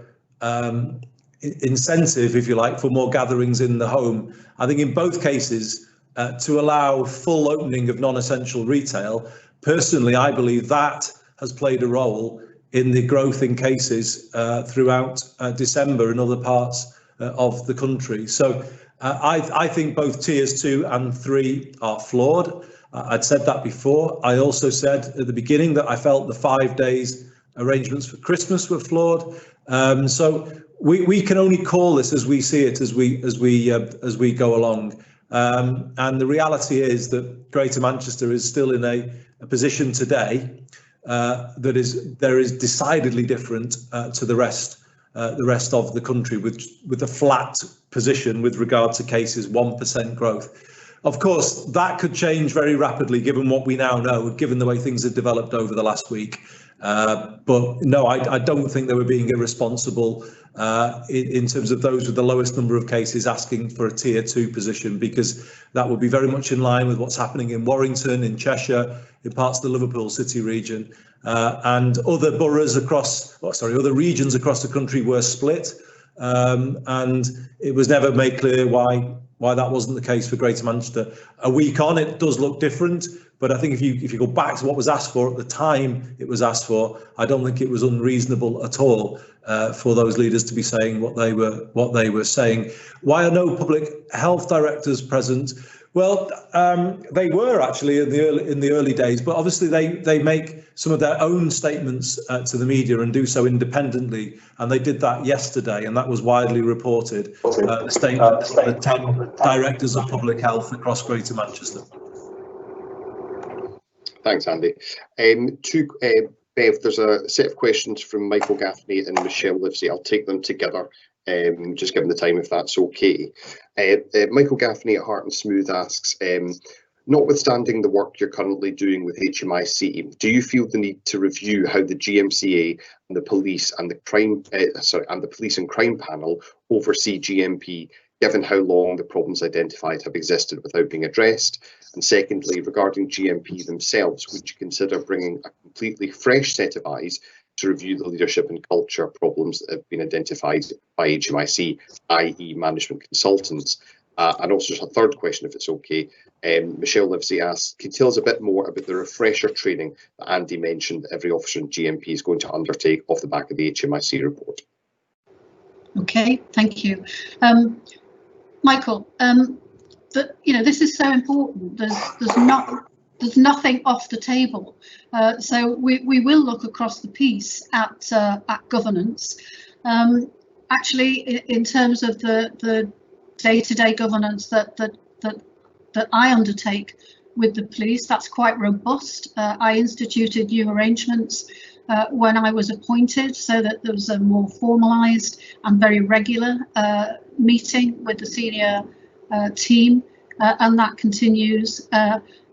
incentive, if you like, for more gatherings in the home. I think in both cases, to allow full opening of non-essential retail, personally, I believe that has played a role in the growth in cases throughout December in other parts of the country. So I think both tiers 2 and 3 are flawed. I'd said that before. I also said at the beginning that I felt the 5 days arrangements for Christmas were flawed. So we can only call this as we see it as we go along. And the reality is that Greater Manchester is still in a position today that is decidedly different to the rest of the country, with a flat position with regard to cases, 1% growth. Of course, that could change very rapidly given what we now know, given the way things have developed over the last week. But no, I don't think they were being irresponsible in terms of those with the lowest number of cases asking for a tier 2 position, because that would be very much in line with what's happening in Warrington, in Cheshire, in parts of the Liverpool City region, and other boroughs other regions across the country were split, and it was never made clear why that wasn't the case for Greater Manchester. A week on, it does look different, but I think if you go back to what was asked for at the time it was asked for, I don't think it was unreasonable at all for those leaders to be saying what they were saying. Why are no public health directors present? Well, they were actually in the early days, but obviously they make some of their own statements to the media and do so independently, and they did that yesterday, and that was widely reported. The statement of the 10 directors of public health across Greater Manchester. Thanks, Andy. Bev, there's a set of questions from Michael Gaffney and Michelle Livesey. I'll take them together. Just given the time, if that's okay. Michael Gaffney at Heart and Smooth asks, notwithstanding the work you're currently doing with HMIC, do you feel the need to review how the GMCA and the police and the police and crime panel oversee GMP, given how long the problems identified have existed without being addressed? And secondly, regarding GMP themselves, would you consider bringing a completely fresh set of eyes to review the leadership and culture problems that have been identified by HMIC, i.e. management consultants? And also just a third question, if it's okay. Michelle Livesey asks, can you tell us a bit more about the refresher training that Andy mentioned that every officer in GMP is going to undertake off the back of the HMIC report? Okay, thank you. Michael, this is so important. There's nothing off the table. So we will look across the piece at governance. Actually, in terms of the day-to-day governance that I undertake with the police, that's quite robust. I instituted new arrangements when I was appointed, so that there was a more formalised and very regular meeting with the senior team, and that continues.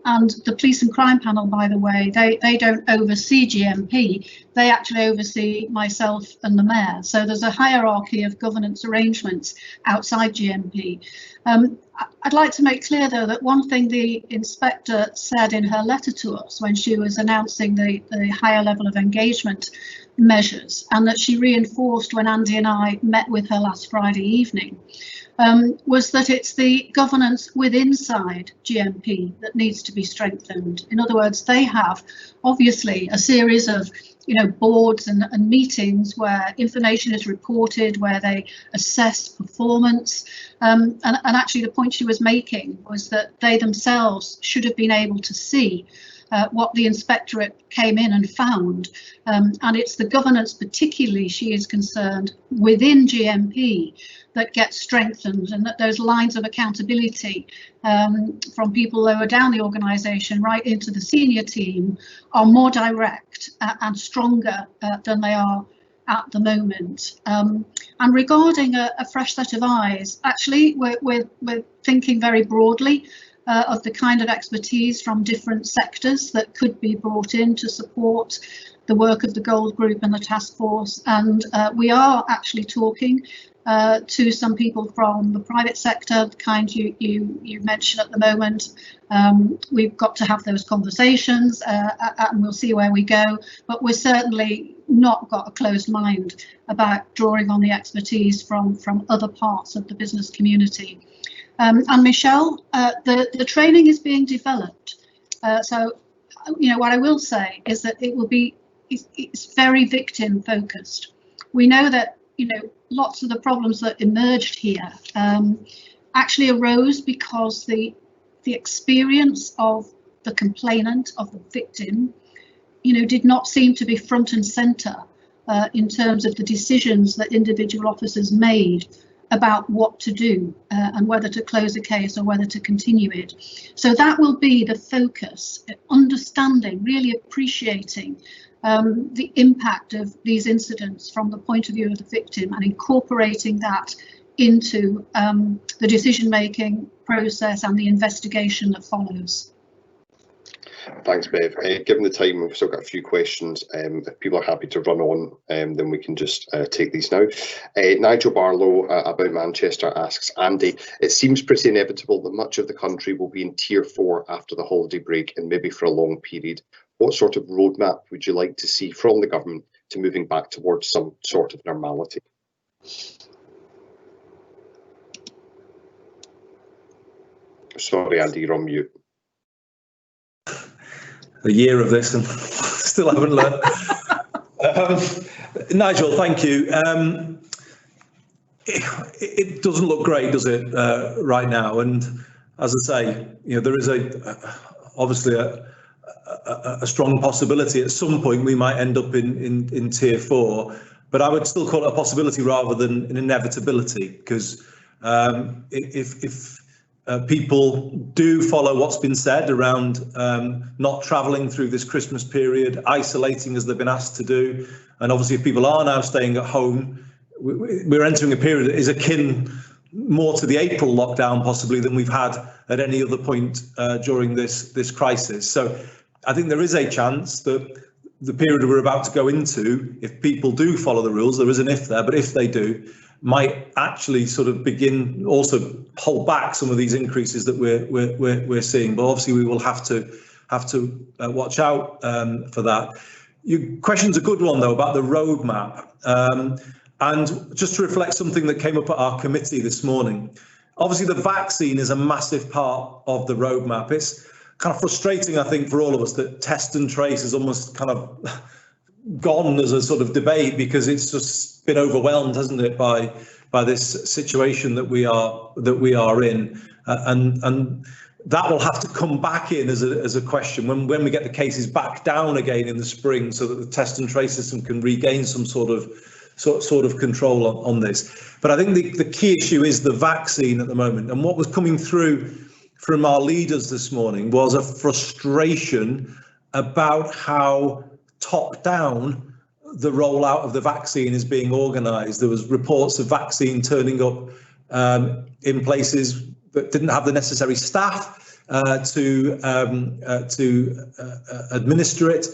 And the police and crime panel, by the way, they don't oversee GMP, they actually oversee myself and the mayor. So there's a hierarchy of governance arrangements outside GMP. I'd like to make clear, though, that one thing the inspector said in her letter to us when she was announcing the higher level of engagement measures, and that she reinforced when Andy and I met with her last Friday evening, was that it's the governance inside GMP that needs to be strengthened. In other words, they have obviously a series of boards and meetings where information is reported, where they assess performance, and actually the point she was making was that they themselves should have been able to see what the inspectorate came in and found, and it's the governance particularly she is concerned within GMP that gets strengthened, and that those lines of accountability from people lower down the organisation right into the senior team are more direct and stronger than they are at the moment. And regarding a fresh set of eyes, actually we're thinking very broadly of the kind of expertise from different sectors that could be brought in to support the work of the Gold Group and the task force, and we are actually talking to some people from the private sector, the kind you mentioned at the moment. We've got to have those conversations and we'll see where we go, but we're certainly not got a closed mind about drawing on the expertise from other parts of the business community. And Michelle, the training is being developed. So, what I will say is that it will be it's very victim focused. We know that, you know, lots of the problems that emerged here actually arose because the experience of the complainant, of the victim, you know, did not seem to be front and centre in terms of the decisions that individual officers made about what to do and whether to close a case or whether to continue it. So that will be the focus, understanding, really appreciating the impact of these incidents from the point of view of the victim and incorporating that into the decision-making process and the investigation that follows. Thanks, Bev. Given the time, we've still got a few questions. If people are happy to run on, then we can just take these now. Nigel Barlow about Manchester asks, Andy, it seems pretty inevitable that much of the country will be in Tier 4 after the holiday break and maybe for a long period. What sort of roadmap would you like to see from the government to moving back towards some sort of normality? Sorry, Andy, you're on mute. A year of this and still haven't learned. Nigel, thank you. It doesn't look great, does it, right now? And as I say, you know, there is obviously a strong possibility at some point we might end up in Tier 4, but I would still call it a possibility rather than an inevitability, because if people do follow what's been said around not travelling through this Christmas period, isolating as they've been asked to do, and obviously if people are now staying at home, we're entering a period that is akin more to the April lockdown possibly than we've had at any other point during this crisis. So I think there is a chance that the period we're about to go into, if people do follow the rules, there is an if there, but if they do, might actually sort of begin also hold back some of these increases that we're seeing. But obviously we will have to watch out for that. Your question's a good one though about the roadmap, and just to reflect something that came up at our committee this morning. Obviously the vaccine is a massive part of the roadmap. It's kind of frustrating, I think, for all of us that test and trace is almost kind of gone as a sort of debate because it's just been overwhelmed, hasn't it, by this situation that we are in, and that will have to come back in as a question when we get the cases back down again in the spring, so that the test and trace system can regain some sort of control on this. But I think the key issue is the vaccine at the moment, and what was coming through from our leaders this morning was a frustration about how top down the rollout of the vaccine is being organised. There was reports of vaccine turning up in places that didn't have the necessary staff to administer it.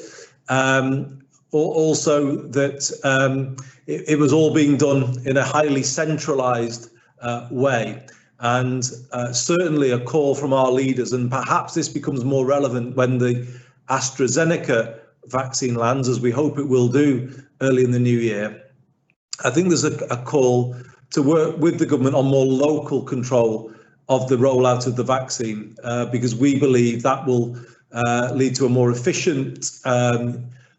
Also that it was all being done in a highly centralised way. And certainly a call from our leaders, and perhaps this becomes more relevant when the AstraZeneca vaccine lands, as we hope it will do early in the new year. I think there's a call to work with the government on more local control of the rollout of the vaccine, because we believe that will lead to a more efficient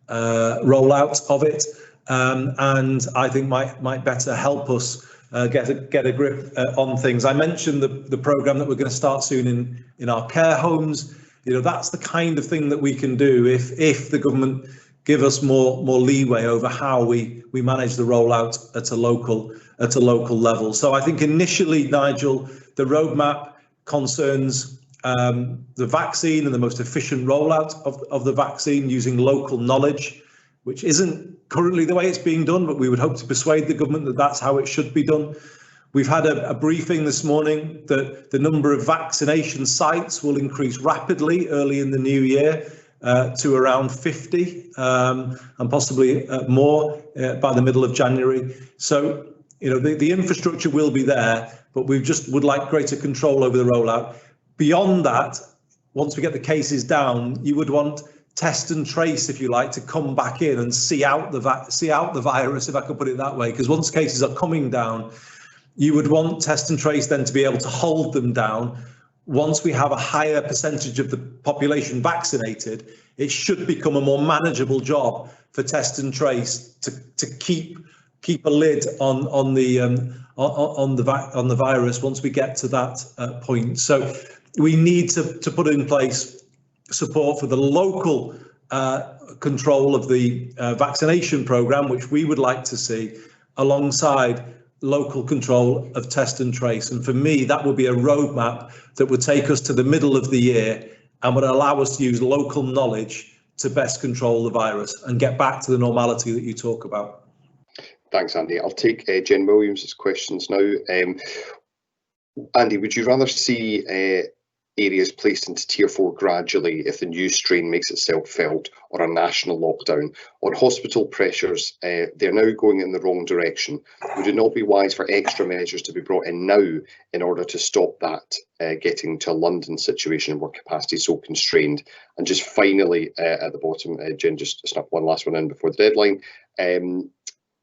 rollout of it, and I think might better help us get a grip on things. I mentioned the programme that we're going to start soon in our care homes. You know, that's the kind of thing that we can do if the government give us more leeway over how we manage the rollout at a local level. So I think initially, Nigel, the roadmap concerns the vaccine and the most efficient rollout of the vaccine using local knowledge, which isn't currently the way it's being done, but we would hope to persuade the government that that's how it should be done. We've had a briefing this morning that the number of vaccination sites will increase rapidly early in the new year to around 50 and possibly more by the middle of January. So, you know, the infrastructure will be there, but we just would like greater control over the rollout. Beyond that, once we get the cases down, you would want test and trace, if you like, to come back in and see out the virus, if I could put it that way, because once cases are coming down, you would want test and trace then to be able to hold them down. Once we have a higher percentage of the population vaccinated, it should become a more manageable job for Test and Trace to keep a lid on the virus once we get to that point. So we need to put in place support for the local control of the vaccination programme, which we would like to see alongside local control of Test and Trace. And for me, that would be a roadmap that would take us to the middle of the year and would allow us to use local knowledge to best control the virus and get back to the normality that you talk about. Thanks, Andy. I'll take Jen Williams' questions now. Andy, would you rather see areas placed into Tier 4 gradually if the new strain makes itself felt, or a national lockdown? On hospital pressures, they're now going in the wrong direction. Would it not be wise for extra measures to be brought in now in order to stop that getting to a London situation where capacity is so constrained? And just finally, at the bottom, Jen, just snuck one last one in before the deadline.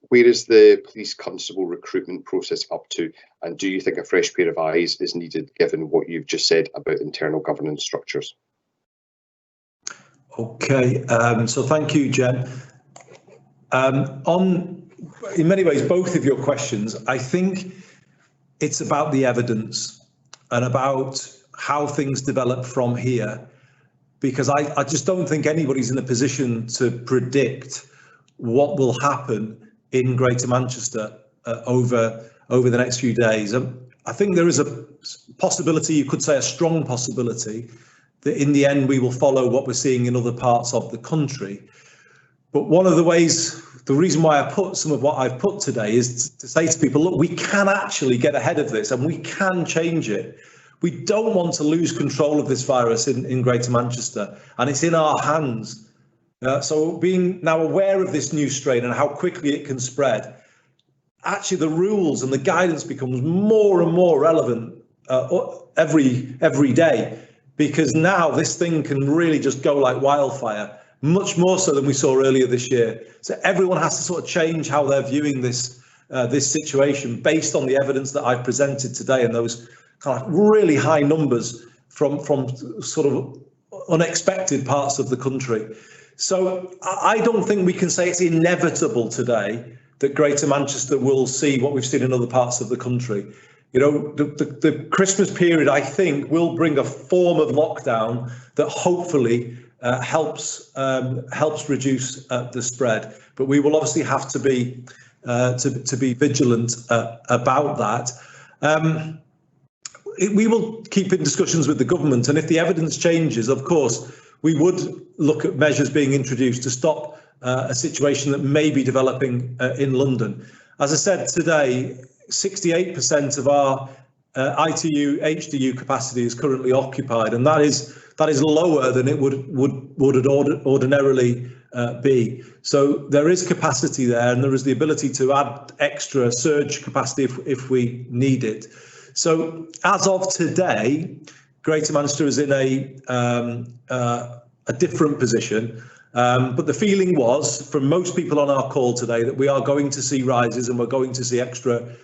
Where is the police constable recruitment process up to? And do you think a fresh pair of eyes is needed, given what you've just said about internal governance structures? Okay, so thank you, Jen. In many ways, both of your questions, I think it's about the evidence and about how things develop from here, because I just don't think anybody's in a position to predict what will happen in Greater Manchester over the next few days. I think there is a possibility, you could say a strong possibility, that in the end we will follow what we're seeing in other parts of the country. But one of the ways, the reason why I put some of what I've put today is to say to people, look, we can actually get ahead of this and we can change it. We don't want to lose control of this virus in Greater Manchester, and it's in our hands. So being now aware of this new strain and how quickly it can spread, actually the rules and the guidance becomes more and more relevant every day, because now this thing can really just go like wildfire, much more so than we saw earlier this year. So everyone has to sort of change how they're viewing this situation based on the evidence that I've presented today and those kind of really high numbers from sort of unexpected parts of the country. So I don't think we can say it's inevitable today that Greater Manchester will see what we've seen in other parts of the country. You know, the Christmas period, I think, will bring a form of lockdown that hopefully helps reduce the spread. But we will obviously have to be vigilant about that. We will keep in discussions with the government, and if the evidence changes, of course, we would look at measures being introduced to stop a situation that may be developing in London. As I said today, 68% of our ITU, HDU capacity is currently occupied, and that is lower than it would ordinarily be. So there is capacity there, and there is the ability to add extra surge capacity if we need it. So as of today, Greater Manchester is in a different position, but the feeling was from most people on our call today that we are going to see rises and we're going to see extra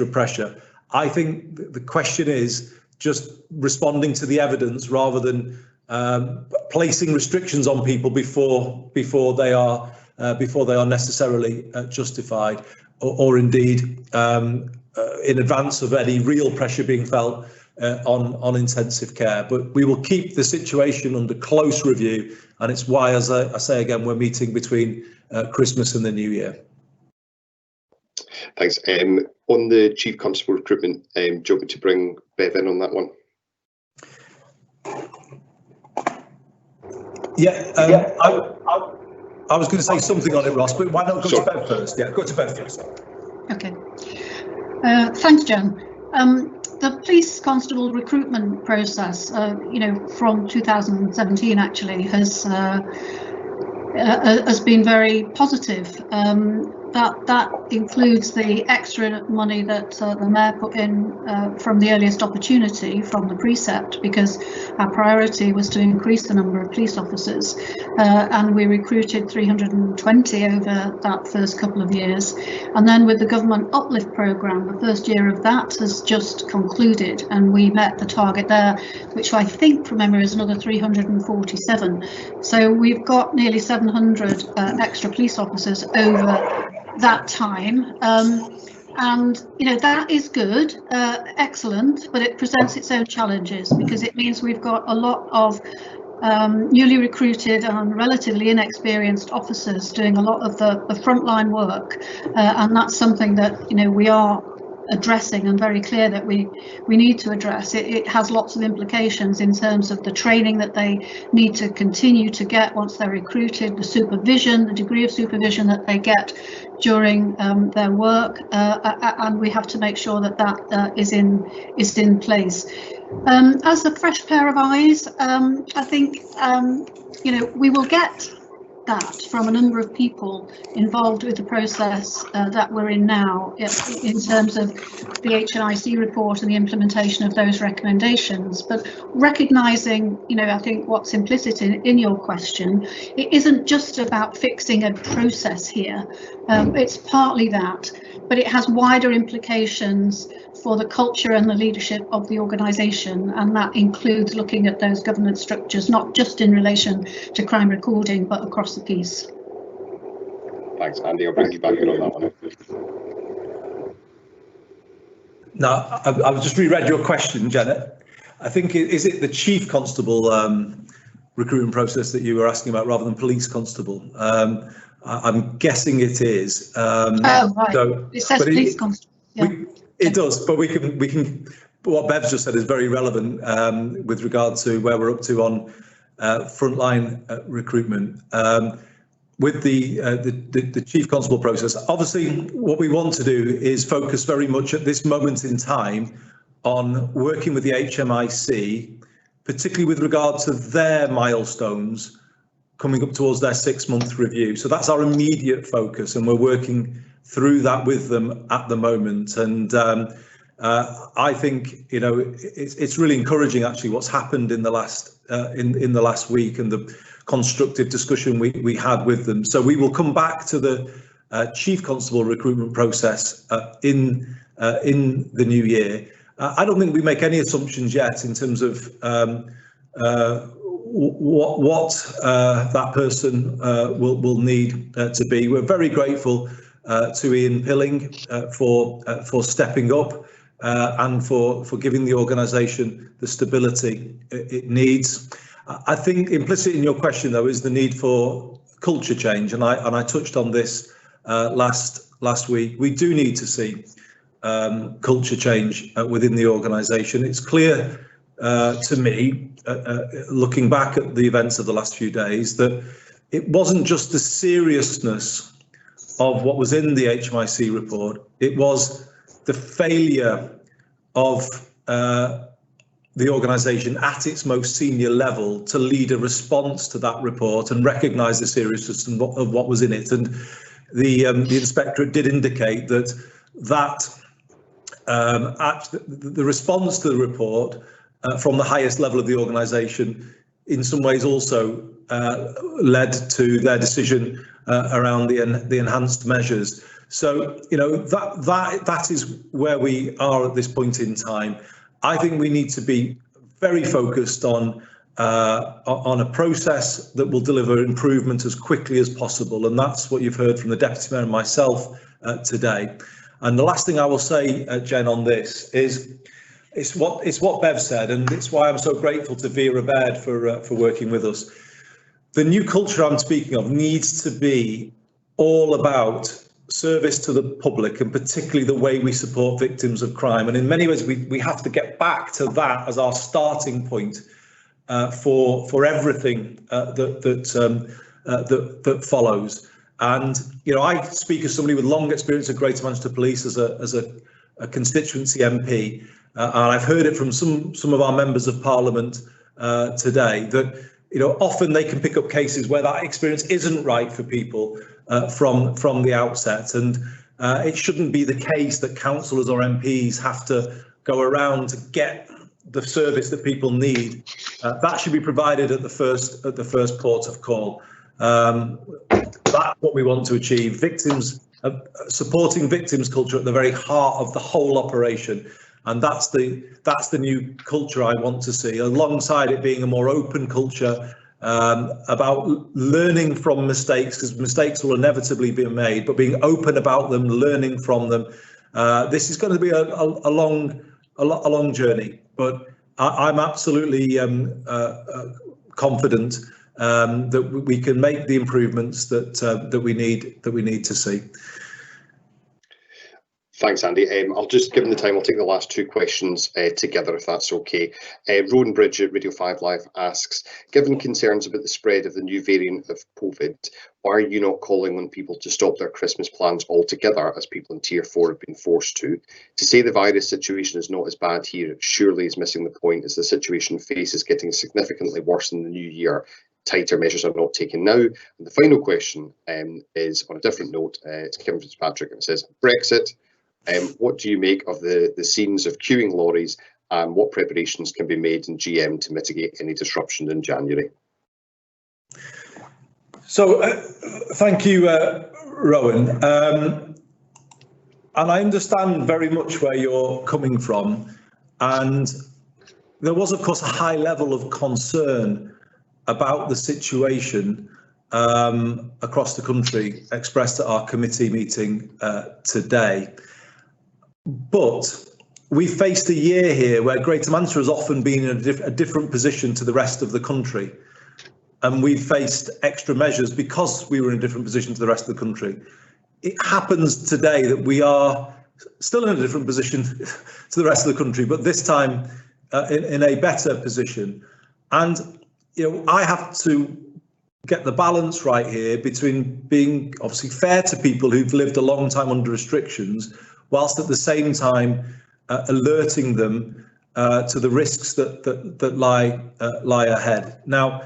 pressure. I think the question is just responding to the evidence rather than placing restrictions on people before they are necessarily justified, or indeed in advance of any real pressure being felt on intensive care. But we will keep the situation under close review, and it's why, as I say again, we're meeting between Christmas and the New Year. Thanks. On the Chief Constable recruitment, do you want me to bring Bev in on that one? Yeah, I was going to say something on it, Ross, but why not go to Bev first? Yeah, go to Bev first. Okay. Thanks, Jen. The police constable recruitment process, from 2017 actually has been very positive. that includes the extra money that the Mayor put in from the earliest opportunity from the precept, because our priority was to increase the number of police officers, and we recruited 320 over that first couple of years. And then with the government uplift programme, the first year of that has just concluded, and we met the target there, which I think from memory is another 347. So we've got nearly 700 extra police officers over that time, and you know, that is good, excellent, but it presents its own challenges, because it means we've got a lot of newly recruited and relatively inexperienced officers doing a lot of the frontline work, and that's something that, you know, we are addressing, and very clear that we need to address. It has lots of implications in terms of the training that they need to continue to get once they're recruited, the supervision, the degree of supervision that they get during their work, and we have to make sure that that is in place. As a fresh pair of eyes, I think you know, we will get that from a number of people involved with the process that we're in now, in terms of the HNIC report and the implementation of those recommendations. But recognising, you know, I think what's implicit in your question, it isn't just about fixing a process here. It's partly that, but it has wider implications for the culture and the leadership of the organisation, and that includes looking at those governance structures, not just in relation to crime recording, but across the piece. Thanks, Andy. I'll bring you back in on that one. Now, I've just reread your question, Janet. I think, is it the Chief Constable recruitment process that you were asking about rather than Police Constable? I'm guessing it is. Oh, right. So, it says Police Constable. Yeah. It does, but we can. What Bev's just said is very relevant with regard to where we're up to on frontline recruitment. With the Chief Constable process, obviously, what we want to do is focus very much at this moment in time on working with the HMIC, particularly with regard to their milestones coming up towards their 6-month review. So that's our immediate focus, and we're working through that with them at the moment. And I think, you know, it's really encouraging actually what's happened in the last in the last week, and the constructive discussion we had with them. So we will come back to the Chief Constable recruitment process in the new year. I don't think we make any assumptions yet in terms of what that person will need to be. We're very grateful to Ian Pilling for stepping up and for giving the organisation the stability it needs. I think implicit in your question, though, is the need for culture change, and I touched on this last week. We do need to see culture change within the organisation. It's clear to me, looking back at the events of the last few days, that it wasn't just the seriousness of what was in the HMIC report, it was the failure of the organisation at its most senior level to lead a response to that report and recognise the seriousness of what was in it. And the inspectorate did indicate that the response to the report from the highest level of the organisation in some ways also led to their decision around the enhanced measures. So, you know, that is where we are at this point in time. I think we need to be very focused on a process that will deliver improvement as quickly as possible, and that's what you've heard from the Deputy Mayor and myself today. And the last thing I will say, Jen, on this is it's what Bev said, and it's why I'm so grateful to Vera Baird for working with us. The new culture I'm speaking of needs to be all about service to the public, and particularly the way we support victims of crime. And in many ways, we have to get back to that as our starting point for everything that follows. And you know, I speak as somebody with long experience of Greater Manchester Police as a constituency MP, and I've heard it from some of our members of Parliament today that often they can pick up cases where that experience isn't right for people from the outset, and it shouldn't be the case that councillors or MPs have to go around to get the service that people need. That should be provided at the first port of call. That's what we want to achieve. Supporting victims culture at the very heart of the whole operation, and that's the new culture I want to see, alongside it being a more open culture about learning from mistakes, because mistakes will inevitably be made, but being open about them, learning from them. This is going to be a long journey, but I'm absolutely confident that we can make the improvements that we need to see. Thanks, Andy. I'll just, given the time, I'll take the last two questions together, if that's okay. Rowan Bridge at Radio 5 Live asks, given concerns about the spread of the new variant of COVID, why are you not calling on people to stop their Christmas plans altogether, as people in Tier 4 have been forced to? To say the virus situation is not as bad here surely is missing the point, as the situation faces getting significantly worse in the new year. Tighter measures are not taken now. And the final question is on a different note. It's Kevin Fitzpatrick, and it says, Brexit. What do you make of the scenes of queuing lorries, and what preparations can be made in GM to mitigate any disruption in January? So thank you, Rowan. And I understand very much where you're coming from. And there was, of course, a high level of concern about the situation across the country, expressed at our committee meeting today. But we faced a year here where Greater Manchester has often been in a different position to the rest of the country. And we've faced extra measures because we were in a different position to the rest of the country. It happens today that we are still in a different position to the rest of the country, but this time in a better position. And, I have to get the balance right here between being obviously fair to people who've lived a long time under restrictions, whilst at the same time alerting them to the risks that lie ahead. Now,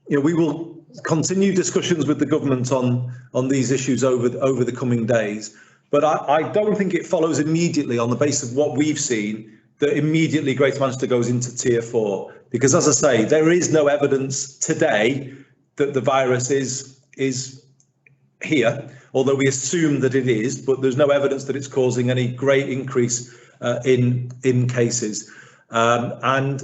we will continue discussions with the government on these issues over the coming days, but I don't think it follows immediately on the basis of what we've seen that immediately Greater Manchester goes into Tier 4, because, as I say, there is no evidence today that the virus is here, although we assume that it is, but there's no evidence that it's causing any great increase in cases. And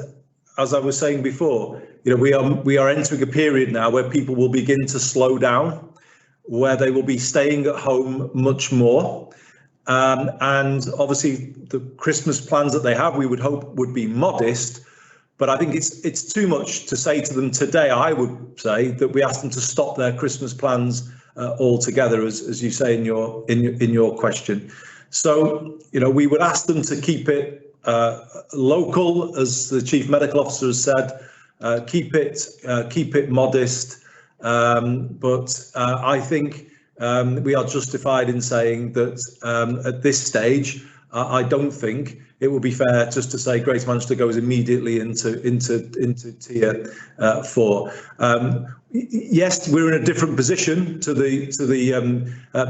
as I was saying before, we are entering a period now where people will begin to slow down, where they will be staying at home much more. And obviously the Christmas plans that they have, we would hope would be modest. But I think it's too much to say to them today. I would say that we ask them to stop their Christmas plans altogether, as you say in your question. So we would ask them to keep it local, as the Chief Medical Officer has said. Keep it modest. But I think we are justified in saying that at this stage, I don't think it would be fair just to say Greater Manchester goes immediately into Tier 4. Yes, we're in a different position to the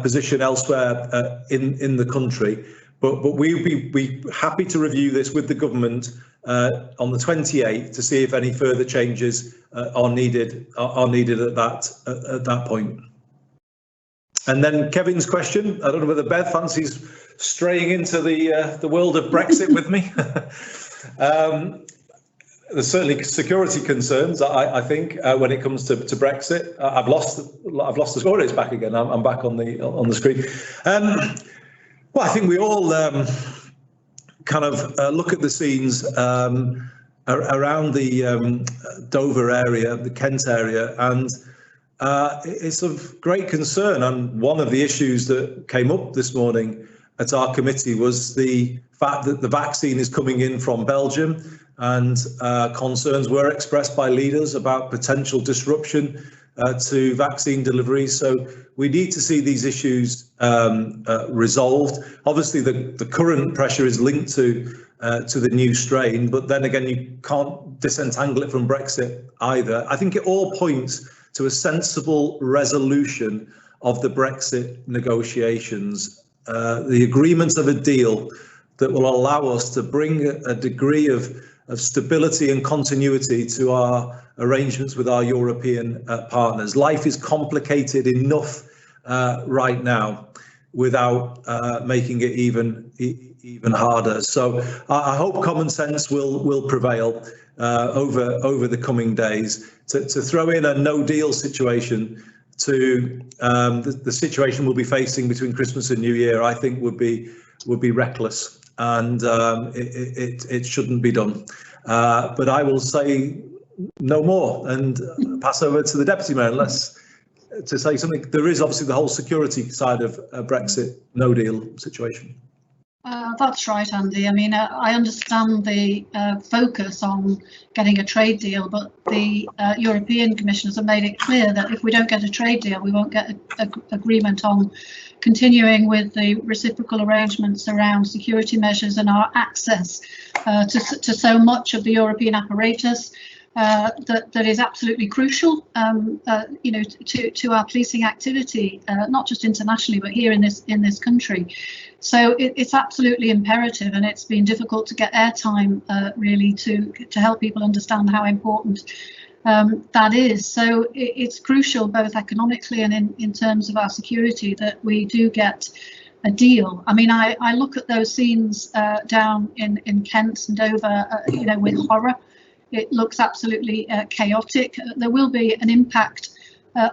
position elsewhere in the country, but we'll be happy to review this with the government on the 28th to see if any further changes are needed at that point. And then Kevin's question, I don't know whether Beth fancies straying into the world of Brexit with me. There's certainly security concerns, I think, when it comes to Brexit. I've lost the score. It's back again. I'm back on the screen. Well, I think we all kind of look at the scenes around the Dover area, the Kent area, and it's of great concern. And one of the issues that came up this morning at our committee was the fact that the vaccine is coming in from Belgium, and concerns were expressed by leaders about potential disruption to vaccine delivery. So we need to see these issues resolved. Obviously, the current pressure is linked to to the new strain, but then again, you can't disentangle it from Brexit either. I think it all points to a sensible resolution of the Brexit negotiations, the agreement of a deal that will allow us to bring a degree of stability and continuity to our arrangements with our European partners. Life is complicated enough right now without making it even harder. So I hope common sense will prevail over the coming days. To throw in a no deal situation to the situation we'll be facing between Christmas and New Year, I think would be reckless, and it shouldn't be done. But I will say no more and pass over to the Deputy Mayor to say something. There is obviously the whole security side of a Brexit no deal situation. That's right, Andy. I mean, I understand the focus on getting a trade deal, but the European commissioners have made it clear that if we don't get a trade deal, we won't get an agreement on continuing with the reciprocal arrangements around security measures and our access to so much of the European apparatus that is absolutely crucial, you know, to our policing activity, not just internationally, but here in this country. So it's absolutely imperative, and it's been difficult to get airtime really to help people understand how important that is. So it's crucial both economically and in terms of our security that we do get a deal. I mean, I look at those scenes down in Kent and Dover, you know, with horror. It looks absolutely chaotic. There will be an impact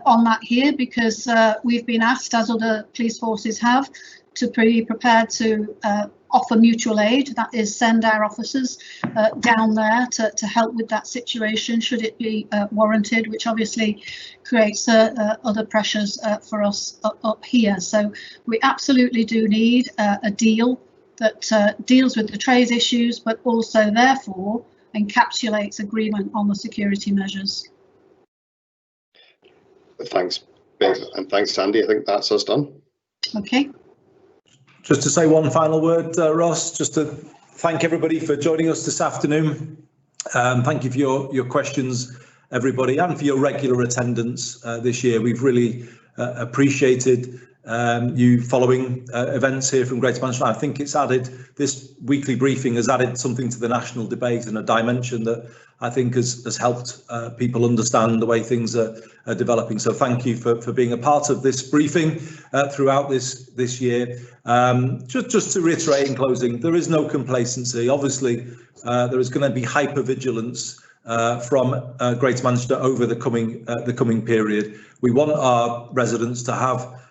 on that here because we've been asked, as other police forces have, to be prepared to offer mutual aid, that is send our officers down there to help with that situation should it be warranted, which obviously creates other pressures for us up here. So we absolutely do need a deal that deals with the trade issues, but also therefore encapsulates agreement on the security measures. Thanks, Bev, and thanks, Sandy. I think that's us done. Okay. Just to say one final word, Ross, just to thank everybody for joining us this afternoon. Thank you for your questions, everybody, and for your regular attendance this year. We've really appreciated you following events here from Greater Manchester. I think it's added, this weekly briefing has added something to the national debate and a dimension that I think has helped people understand the way things are developing. So thank you for being a part of this briefing throughout this year. Just to reiterate in closing, there is no complacency. Obviously, there is going to be hypervigilance from Greater Manchester over the coming period. We want our residents to have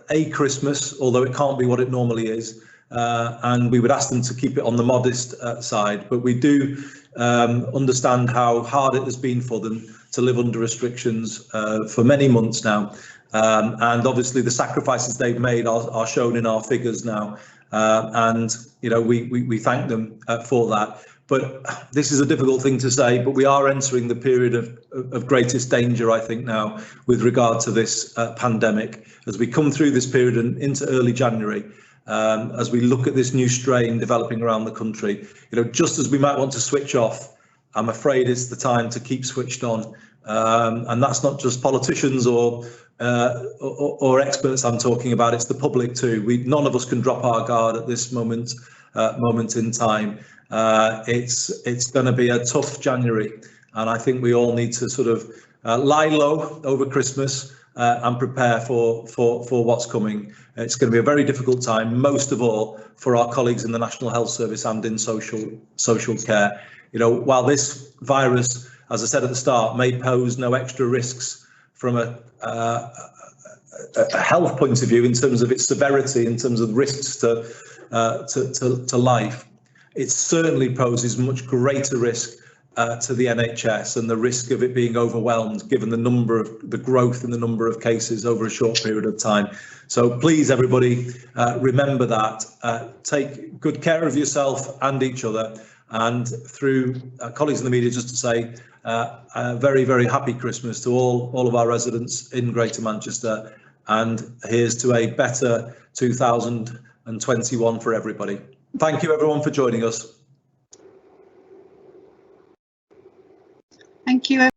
a Christmas, although it can't be what it normally is, and we would ask them to keep it on the modest side. But we do understand how hard it has been for them to live under restrictions for many months now, and obviously the sacrifices they've made are shown in our figures now, and you know we thank them for that. But this is a difficult thing to say, but we are entering the period of greatest danger, I think, now with regard to this pandemic. As we come through this period and into early January, as we look at this new strain developing around the country, you know, just as we might want to switch off, I'm afraid it's the time to keep switched on. And that's not just politicians or experts I'm talking about, it's the public too. None of us can drop our guard at this moment in time. It's going to be a tough January, and I think we all need to sort of lie low over Christmas and prepare for what's coming. It's going to be a very difficult time, most of all for our colleagues in the National Health Service and in social care. You know, while this virus, as I said at the start, may pose no extra risks from a health point of view in terms of its severity, in terms of risks to life, it certainly poses much greater risk to the NHS and the risk of it being overwhelmed, given the growth in the number of cases over a short period of time. So please, everybody, remember that. Take good care of yourself and each other. And through colleagues in the media, just to say a very, very happy Christmas to all of our residents in Greater Manchester. And here's to a better 2021 for everybody. Thank you everyone for joining us. Thank you.